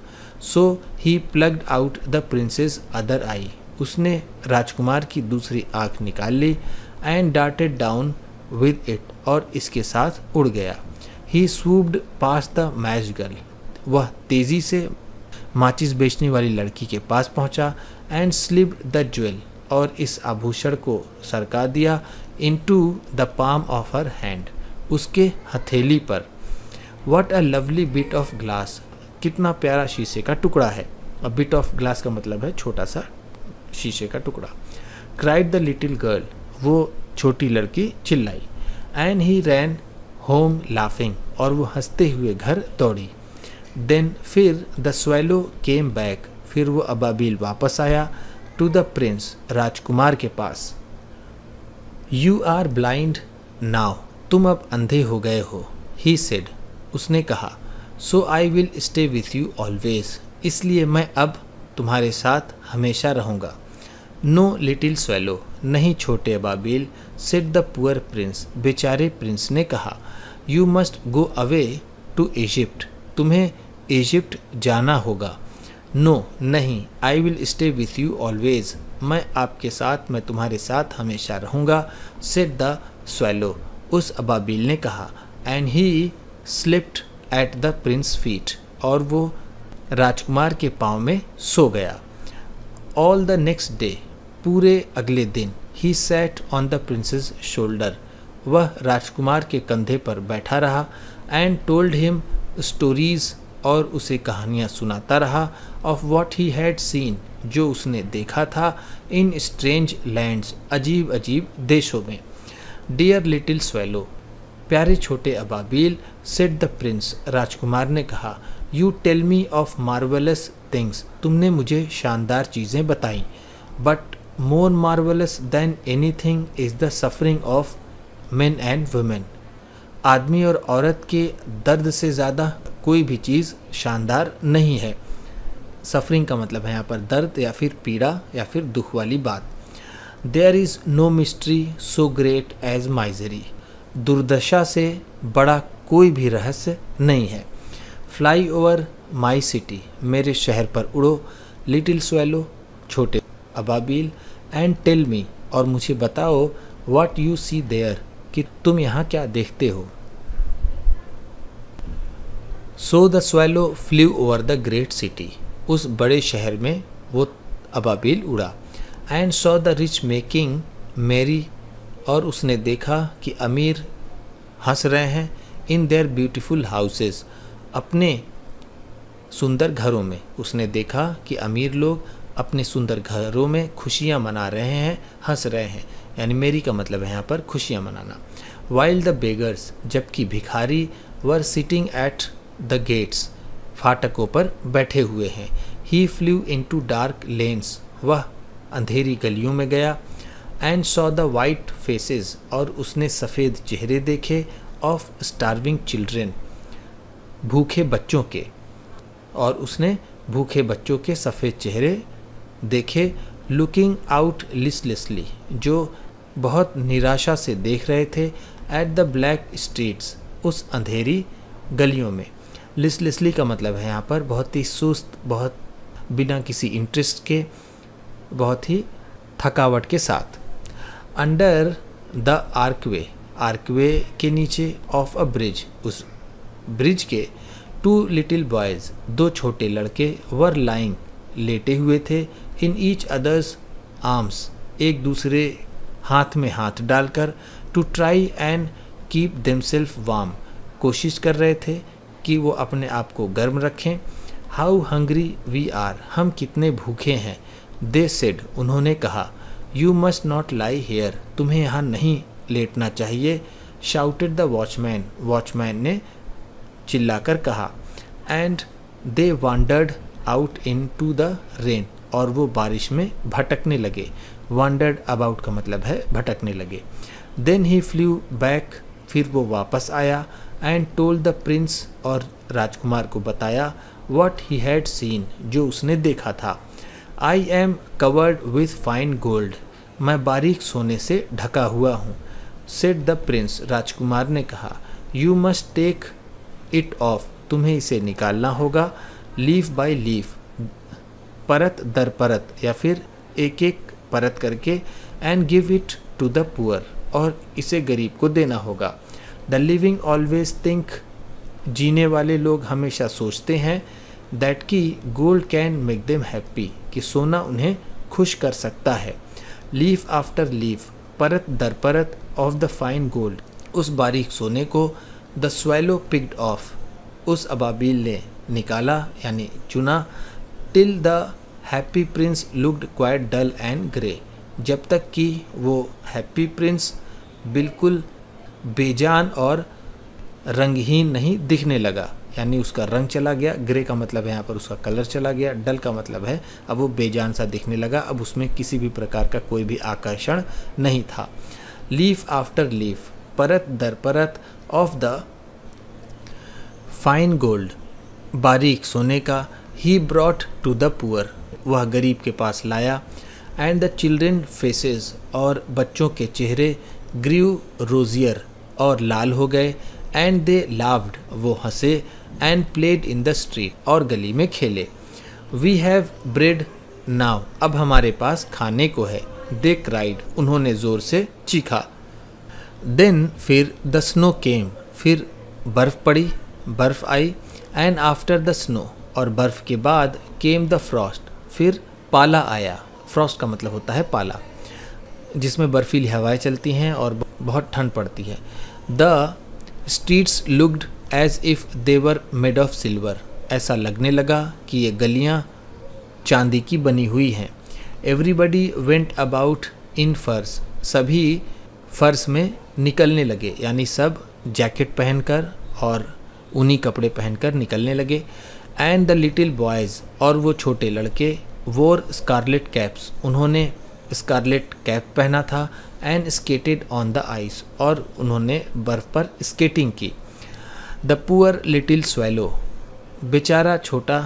Speaker 1: So he plucked out the prince's other eye, उसने राजकुमार की दूसरी आँख निकाल ली। And darted down with it, और इसके साथ उड़ गया। ही स्वूप्ड पास द मैच गर्ल, वह तेज़ी से माचिस बेचने वाली लड़की के पास पहुंचा। एंड स्लिप्ड द ज्वेल, और इस आभूषण को सरका दिया। Into the palm of her hand, उसके हथेली पर। What a lovely bit of glass, कितना प्यारा शीशे का टुकड़ा है। अ बिट ऑफ ग्लास का मतलब है छोटा सा शीशे का टुकड़ा। क्राइड द लिटिल गर्ल, वो छोटी लड़की चिल्लाई। And he ran home laughing, और वो हंसते हुए घर दौड़ी। देन फिर द स्वेलो केम बैक, फिर वो अबाबिल वापस आया। टू द प्रिंस, राजकुमार के पास। यू आर ब्लाइंड नाउ, तुम अब अंधे हो गए हो। ही सेड, उसने कहा। So I will stay with you always, इसलिए मैं अब तुम्हारे साथ हमेशा रहूँगा। नो लिटिल स्वेलो, नहीं छोटे अबाबिल। सेड द पुअर प्रिंस, बेचारे प्रिंस ने कहा। You must go away to Egypt, तुम्हें इजिप्ट जाना होगा। नो नहीं, I will stay with you always, मैं आपके साथ, मैं तुम्हारे साथ हमेशा रहूँगा। सेड द स्वेलो, उस अबाबिल ने कहा। And he slipped at the Prince feet, और वो राजकुमार के पाँव में सो गया। ऑल द नेक्स्ट डे, पूरे अगले दिन। ही sat on the prince's shoulder, वह राजकुमार के कंधे पर बैठा रहा। एंड टोल्ड हिम स्टोरीज, और उसे कहानियाँ सुनाता रहा। Of what he had seen, जो उसने देखा था। इन स्ट्रेंज लैंड्स, अजीब अजीब देशों में। डियर लिटिल स्वेलो, प्यारे छोटे अबाबिल। सेड द प्रिंस, राजकुमार ने कहा। You tell me of marvellous things, तुमने मुझे शानदार चीज़ें बताई। But more marvellous than anything is the suffering of men and women, आदमी और औरत के दर्द से ज़्यादा कोई भी चीज़ शानदार नहीं है। सफरिंग का मतलब है यहाँ पर दर्द या फिर पीड़ा या फिर दुख वाली बात। There is no mystery so great as misery, दुर्दशा से बड़ा कोई भी रहस्य नहीं है। फ्लाई ओवर माई सिटी, मेरे शहर पर उड़ो। लिटिल स्वेलो, छोटे अबाबिल। एंड टेल मी, और मुझे बताओ। व्हाट यू सी देयर, कि तुम यहाँ क्या देखते हो। So the swallow flew over the great city, उस बड़े शहर में वो अबाबिल उड़ा। And saw the rich making merry, और उसने देखा कि अमीर हंस रहे हैं। इन देयर ब्यूटीफुल हाउसेस, अपने सुंदर घरों में। उसने देखा कि अमीर लोग अपने सुंदर घरों में खुशियाँ मना रहे हैं, हंस रहे हैं। यानी मेरी का मतलब है यहाँ पर खुशियाँ मनाना। वाइल द बेगर्स, जबकि भिखारी were sitting at the gates, फाटकों पर बैठे हुए हैं। ही फ्ल्यू इनटू डार्क लेन्स, वह अंधेरी गलियों में गया। And saw the white faces, और उसने सफ़ेद चेहरे देखे। ऑफ स्टार्विंग चिल्ड्रेन, भूखे बच्चों के, और उसने भूखे बच्चों के सफ़ेद चेहरे देखे। लुकिंग आउट लिस्टलेसली, जो बहुत निराशा से देख रहे थे। एट द ब्लैक स्ट्रीट्स, उस अंधेरी गलियों में। लिस्टलेसली का मतलब है यहाँ पर बहुत ही सुस्त, बहुत बिना किसी इंटरेस्ट के, बहुत ही थकावट के साथ। अंडर द आर्कवे, आर्कवे के नीचे। ऑफ अ ब्रिज, उस ब्रिज के। टू लिटिल बॉयज़, दो छोटे लड़के। वर लाइंग, लेटे हुए थे। इन ईच अदर्स आर्म्स, एक दूसरे हाथ में हाथ डालकर। To try and keep themselves warm, कोशिश कर रहे थे कि वो अपने आप को गर्म रखें। हाउ हंग्री वी आर, हम कितने भूखे हैं। दे सेड, उन्होंने कहा। You must not lie here, तुम्हें यहाँ नहीं लेटना चाहिए। शाउटेड द वॉचमैन, वॉचमैन ने चिल्लाकर कहा। And they wandered out into the rain, और वो बारिश में भटकने लगे। वॉन्डर्ड अबाउट का मतलब है भटकने लगे। देन ही फ्लू बैक, फिर वो वापस आया, एंड टोल्ड द प्रिंस, और राजकुमार को बताया, व्हाट ही हैड सीन, जो उसने देखा था। I am covered with fine gold, मैं बारीक सोने से ढका हुआ हूँ। सेड द प्रिंस, राजकुमार ने कहा, you must take it off, तुम्हें इसे निकालना होगा। लीफ बाय लीफ, परत दर परत, या फिर एक एक परत करके। And give it to the poor, और इसे गरीब को देना होगा। द लिविंग ऑलवेज थिंक, जीने वाले लोग हमेशा सोचते हैं, दैट कि gold can make them happy, कि सोना उन्हें खुश कर सकता है। लीफ आफ्टर लीफ, परत दर परत, ऑफ द फाइन गोल्ड, उस बारीक सोने को। द स्वेलो पिक्ड ऑफ, उस अबाबील ने निकाला यानी चुना। Till the happy prince looked quite dull and grey, जब तक कि वो हैप्पी प्रिंस बिल्कुल बेजान और रंगहीन नहीं दिखने लगा, यानी उसका रंग चला गया। ग्रे का मतलब है यहाँ पर उसका कलर चला गया। डल का मतलब है अब वो बेजान सा दिखने लगा, अब उसमें किसी भी प्रकार का कोई भी आकर्षण नहीं था। लीफ आफ्टर लीफ, परत दर परत, ऑफ द फाइन गोल्ड, बारीक सोने का। He brought to the poor, वह गरीब के पास लाया। एंड द चिल्ड्रन फेसेस, और बच्चों के चेहरे। ग्रीव रोजियर, और लाल हो गए। एंड दे लाव्ड, वो हंसे। And played in the street, और गली में खेले। वी हैव ब्रेड नाउ, अब हमारे पास खाने को है। दे क्राइड, उन्होंने ज़ोर से चीखा। देन, फिर द स्नो केम, फिर बर्फ़ पड़ी, बर्फ़ आई। एंड आफ्टर द स्नो, और बर्फ़ के बाद केम द फ्रॉस्ट, फिर पाला आया। फ्रॉस्ट का मतलब होता है पाला, जिसमें बर्फीली हवाएं चलती हैं और बहुत ठंड पड़ती है। The streets looked as if they were made of silver, ऐसा लगने लगा कि ये गलियाँ चांदी की बनी हुई हैं। एवरीबडी वेंट अबाउट इन फर्स, सभी फर्स में निकलने लगे, यानी सब जैकेट पहनकर और ऊनी कपड़े पहनकर निकलने लगे। एंड द लिटिल बॉयज़, और वो छोटे लड़के। वोर स्कारलेट कैप्स, उन्होंने स्कारलेट कैप पहना था। And skated on the ice, और उन्होंने बर्फ़ पर स्केटिंग की। द पुअर लिटिल स्वेलो, बेचारा छोटा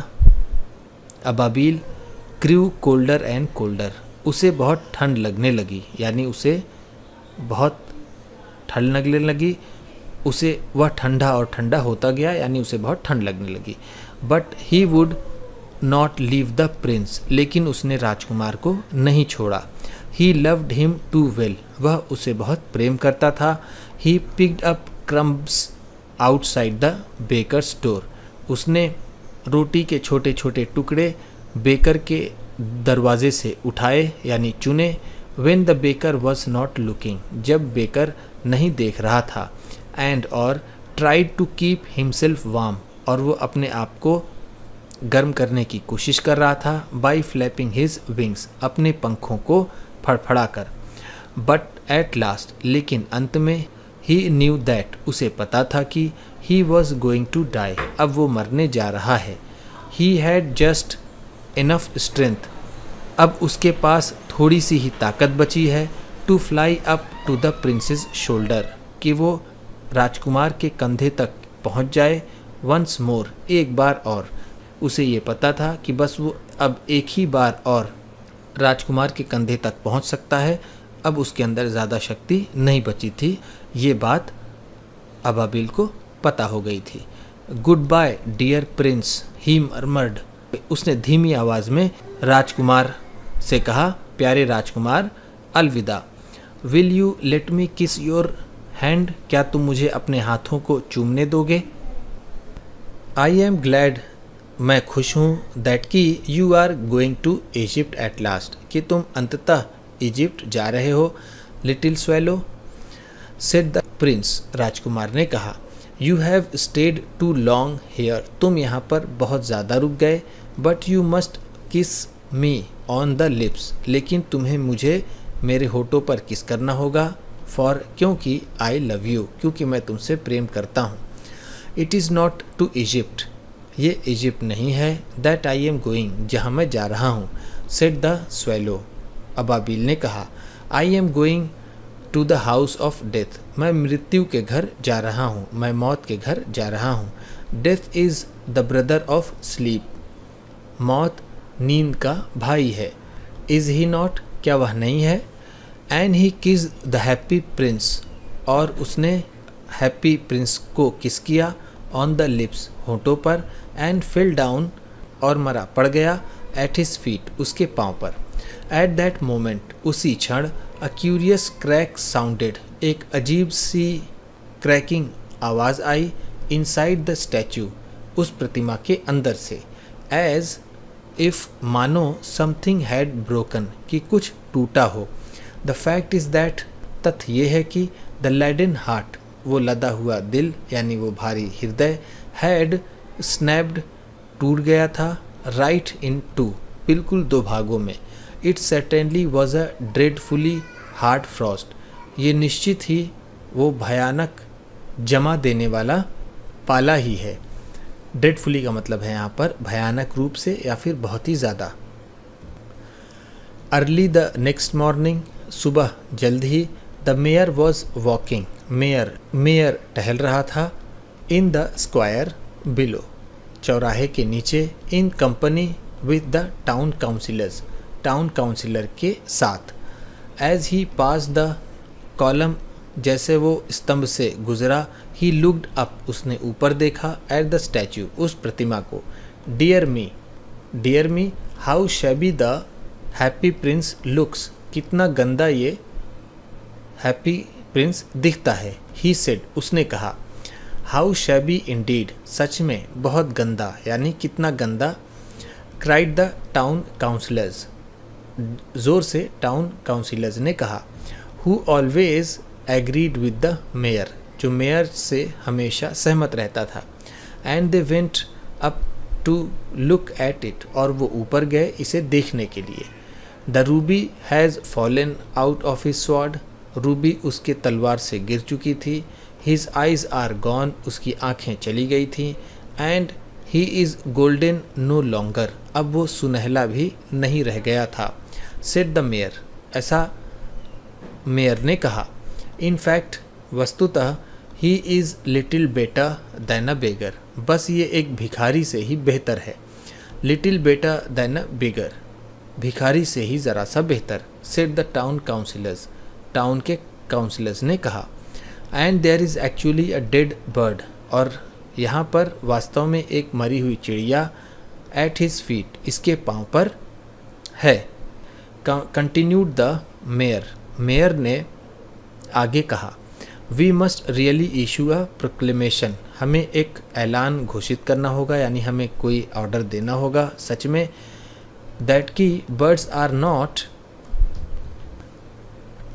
Speaker 1: अबाबील। ग्रीव कोल्डर एंड कोल्डर, उसे बहुत ठंड लगने लगी, यानी उसे बहुत ठंड लगने लगी। उसे वह ठंडा और ठंडा होता गया, यानी उसे बहुत ठंड लगने लगी। But he would not leave the prince, लेकिन उसने राजकुमार को नहीं छोड़ा। He loved him too well, वह उसे बहुत प्रेम करता था। He picked up crumbs outside the baker's door, उसने रोटी के छोटे छोटे टुकड़े बेकर के दरवाजे से उठाए यानी चुने। When the baker was not looking, जब बेकर नहीं देख रहा था। एंड और tried to keep himself warm, और वो अपने आप को गर्म करने की कोशिश कर रहा था। बाई फ्लैपिंग हिज विंग्स, अपने पंखों को फड़फड़ा कर। बट एट लास्ट, लेकिन अंत में। ही न्यू दैट, उसे पता था कि he was going to die, अब वो मरने जा रहा है। He had just enough strength, अब उसके पास थोड़ी सी ही ताकत बची है। To fly up to the prince's shoulder, कि वो राजकुमार के कंधे तक पहुंच जाए। वंस मोर, एक बार और। उसे ये पता था कि बस वो अब एक ही बार और राजकुमार के कंधे तक पहुंच सकता है, अब उसके अंदर ज़्यादा शक्ति नहीं बची थी। ये बात अबाबिल को पता हो गई थी। गुड बाय डियर प्रिंस, ही मर्मर्ड, उसने धीमी आवाज़ में राजकुमार से कहा, प्यारे राजकुमार अलविदा। विल यू लेट मी किस योर हैंड, क्या तुम मुझे अपने हाथों को चूमने दोगे। आई एम ग्लैड, मैं खुश हूँ। दैट कि you are going to Egypt at last, कि तुम अंततः इजिप्ट जा रहे हो। Little swallow, said the prince, राजकुमार ने कहा। You have stayed too long here, तुम यहाँ पर बहुत ज़्यादा रुक गए। बट यू मस्ट किस मी ऑन द लिप्स, लेकिन तुम्हें मुझे मेरे होठों पर किस करना होगा। फॉर, क्योंकि आई लव यू, क्योंकि मैं तुमसे प्रेम करता हूँ। It is not to Egypt, ये इजिप्ट नहीं है। दैट आई एम गोइंग, जहाँ मैं जा रहा हूँ। सेड द स्वेलो, अबाबिल ने कहा। I am going to the house of death, मैं मृत्यु के घर जा रहा हूँ, मैं मौत के घर जा रहा हूँ। Death is the brother of sleep, मौत नींद का भाई है। इज़ ही नॉट, क्या वह नहीं है। एंड ही किस द हैप्पी प्रिंस, और उसने हैप्पी प्रिंस को किस किया। ऑन द लिप्स, होठों पर। एंड फिल डाउन, और मरा पड़ गया। एट हिज फीट, उसके पाँव पर। एट दैट मोमेंट, उसी क्षण। अ क्यूरियस क्रैक साउंडेड, एक अजीब सी क्रैकिंग आवाज़ आई। इनसाइड द स्टैचू, उस प्रतिमा के अंदर से। एज इफ़, मानो समथिंग हैड ब्रोकन, कि कुछ टूटा हो। द फैक्ट इज़ दैट, तथ्य ये है कि द लेडन हार्ट, वो लदा हुआ दिल यानी वो भारी हृदय। हैड स्नैप्ड, टूट गया था। राइट इन टू, बिल्कुल दो भागों में। It certainly was a dreadfully hard frost, ये निश्चित ही वो भयानक जमा देने वाला पाला ही है। ड्रेडफुली का मतलब है यहाँ पर भयानक रूप से या फिर बहुत ही ज़्यादा। अर्ली द नेक्स्ट मॉर्निंग, सुबह जल्द ही। The mayor was walking, mayor टहल रहा था। इन द स्क्वायर बिलो, चौराहे के नीचे। In company with the town councillors, town councillor के साथ। As he passed the column, जैसे वो स्तंभ से गुजरा। ही लुक्ड अप, उसने ऊपर देखा। एट द स्टैचू, उस प्रतिमा को। Dear me, how shabby the happy prince looks, कितना गंदा ये हैप्पी प्रिंस दिखता है। ही सेड, उसने कहा। हाउ शैबी इंडीड, सच में बहुत गंदा, यानी कितना गंदा। क्राइड द टाउन काउंसिलर्स, ज़ोर से टाउन काउंसिलर्स ने कहा। Who always agreed with the mayor, जो मेयर से हमेशा सहमत रहता था। And they went up to look at it, और वो ऊपर गए इसे देखने के लिए। The ruby has fallen out of his sword, ruby उसके तलवार से गिर चुकी थी। हिज आइज़ आर गॉन, उसकी आँखें चली गई थी। And he is golden no longer, अब वो सुनहला भी नहीं रह गया था। सेड द मेयर, ऐसा मेयर ने कहा। इन फैक्ट, वस्तुतः, he is little better than a beggar, बस ये एक भिखारी से ही बेहतर है। Little better than a beggar, भिखारी से ही ज़रा सा बेहतर। Said the town councillors, town के काउंसिलर्स ने कहा। And there is actually a dead bird, और यहाँ पर वास्तव में एक मरी हुई चिड़िया। एट हिज फीट, इसके पाँव पर है। कंटिन्यूड द मेयर ने आगे कहा। We must really issue a proclamation, हमें एक ऐलान घोषित करना होगा, यानी हमें कोई ऑर्डर देना होगा सच में। दैट की birds are not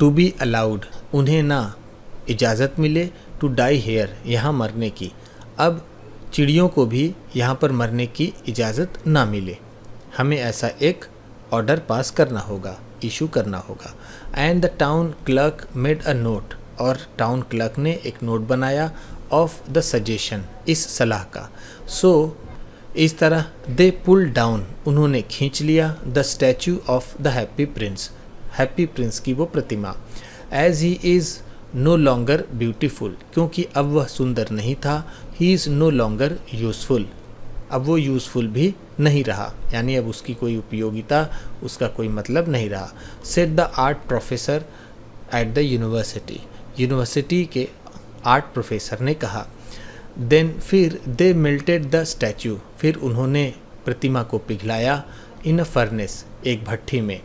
Speaker 1: to be allowed, उन्हें ना इजाज़त मिले। टू डाई हेयर, यहाँ मरने की, अब चिड़ियों को भी यहाँ पर मरने की इजाज़त ना मिले। हमें ऐसा एक ऑर्डर पास करना होगा, इशू करना होगा। And the town clerk made a note, और टाउन क्लर्क ने एक नोट बनाया। ऑफ द सजेशन, इस सलाह का। सो इस तरह दे पुल डाउन, उन्होंने खींच लिया। The statue of the happy prince, happy prince की वो प्रतिमा। As he is no longer beautiful, क्योंकि अब वह सुंदर नहीं था। He is no longer useful, अब वो यूज़फुल भी नहीं रहा, यानी अब उसकी कोई उपयोगिता, उसका कोई मतलब नहीं रहा। Said the art professor at the university, university के आर्ट प्रोफेसर ने कहा। देन, फिर दे मेल्टेड द स्टैचू, फिर उन्होंने प्रतिमा को पिघलाया। इन अ फर्नेस, एक भट्ठी में।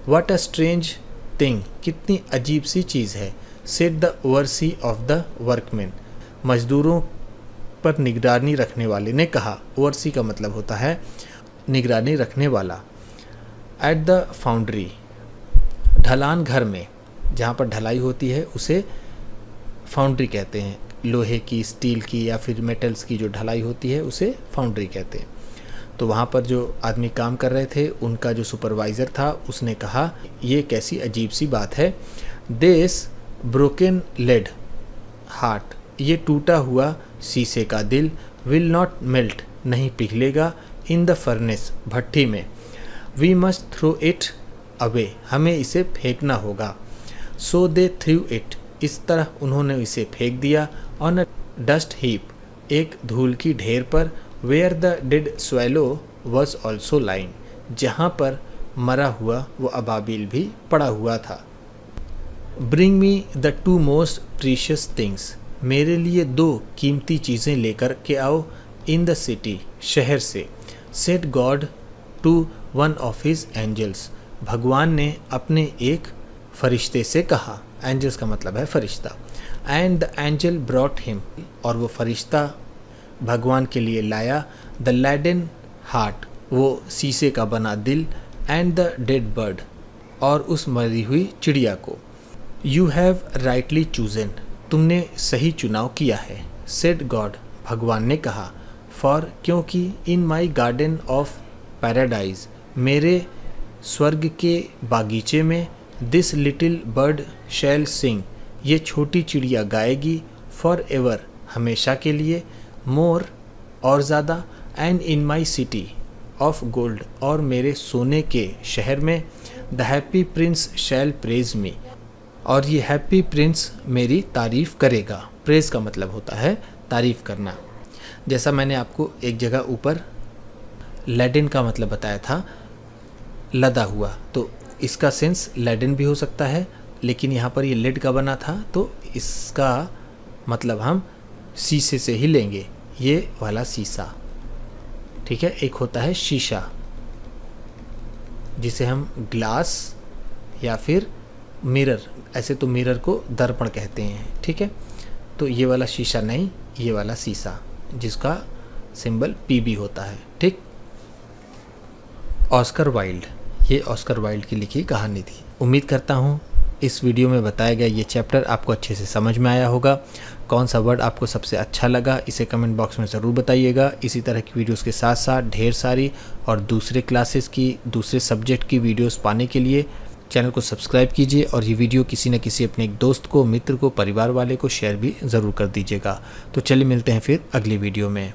Speaker 1: व्हाट अ स्ट्रेंज थिंग, कितनी अजीब सी चीज़ है। Said the oversee of the workman, मजदूरों पर निगरानी रखने वाले ने कहा। ओवरसी का मतलब होता है निगरानी रखने वाला। एट द फाउंड्री, ढलान घर में, जहाँ पर ढलाई होती है उसे फाउंड्री कहते हैं। लोहे की, स्टील की या फिर मेटल्स की जो ढलाई होती है उसे फाउंड्री कहते हैं। तो वहाँ पर जो आदमी काम कर रहे थे, उनका जो सुपरवाइज़र था, उसने कहा ये कैसी अजीब सी बात है। दिस ब्रोकन लेड हार्ट, ये टूटा हुआ शीशे का दिल। विल नॉट मेल्ट, नहीं पिघलेगा इन द फर्नेस भट्टी में। We must throw it away हमें इसे फेंकना होगा। सो दे थ्रू इट इस तरह उन्होंने इसे फेंक दिया। ऑन अ डस्ट हीप एक धूल की ढेर पर। Where the dead swallow was also lying जहाँ पर मरा हुआ वो अबाबिल भी पड़ा हुआ था। Bring me the two most precious things मेरे लिए 2 कीमती चीज़ें लेकर के आओ। इन द सिटी शहर से। Said God to one of his angels भगवान ने अपने एक फरिश्ते से कहा। एंजल्स का मतलब है फरिश्ता। And the angel brought him और वो फरिश्ता भगवान के लिए लाया। द लैडन हार्ट वो शीशे का बना दिल। एंड द डेड बर्ड और उस मरी हुई चिड़िया को। यू हैव राइटली चूजन तुमने सही चुनाव किया है। सेड गॉड भगवान ने कहा। फॉर क्योंकि इन माई गार्डन ऑफ पैराडाइज मेरे स्वर्ग के बागीचे में दिस लिटिल बर्ड शैल सिंग ये छोटी चिड़िया गाएगी। फॉर एवर हमेशा के लिए। मोर और ज़्यादा। And in my city of gold और मेरे सोने के शहर में। The happy prince shall praise me और ये हैप्पी प्रिंस मेरी तारीफ़ करेगा। प्रेज का मतलब होता है तारीफ़ करना। जैसा मैंने आपको एक जगह ऊपर लैडन का मतलब बताया था लदा हुआ, तो इसका सेंस लैडन भी हो सकता है, लेकिन यहाँ पर ये लेड का बना था तो इसका मतलब हम शीशे से ही लेंगे, ये वाला शीशा। ठीक है, एक होता है शीशा जिसे हम ग्लास या फिर मिरर, ऐसे तो मिरर को दर्पण कहते हैं। ठीक है, तो ये वाला शीशा नहीं, ये वाला शीशा जिसका सिंबल पीबी होता है। ठीक। ऑस्कर वाइल्ड, ये ऑस्कर वाइल्ड की लिखी कहानी थी। उम्मीद करता हूँ इस वीडियो में बताया गया ये चैप्टर आपको अच्छे से समझ में आया होगा। कौन सा वर्ड आपको सबसे अच्छा लगा इसे कमेंट बॉक्स में ज़रूर बताइएगा। इसी तरह की वीडियोस के साथ साथ ढेर सारी और दूसरे क्लासेस की, दूसरे सब्जेक्ट की वीडियोस पाने के लिए चैनल को सब्सक्राइब कीजिए और ये वीडियो किसी न किसी अपने एक दोस्त को, मित्र को, परिवार वाले को शेयर भी ज़रूर कर दीजिएगा। तो चलिए मिलते हैं फिर अगली वीडियो में।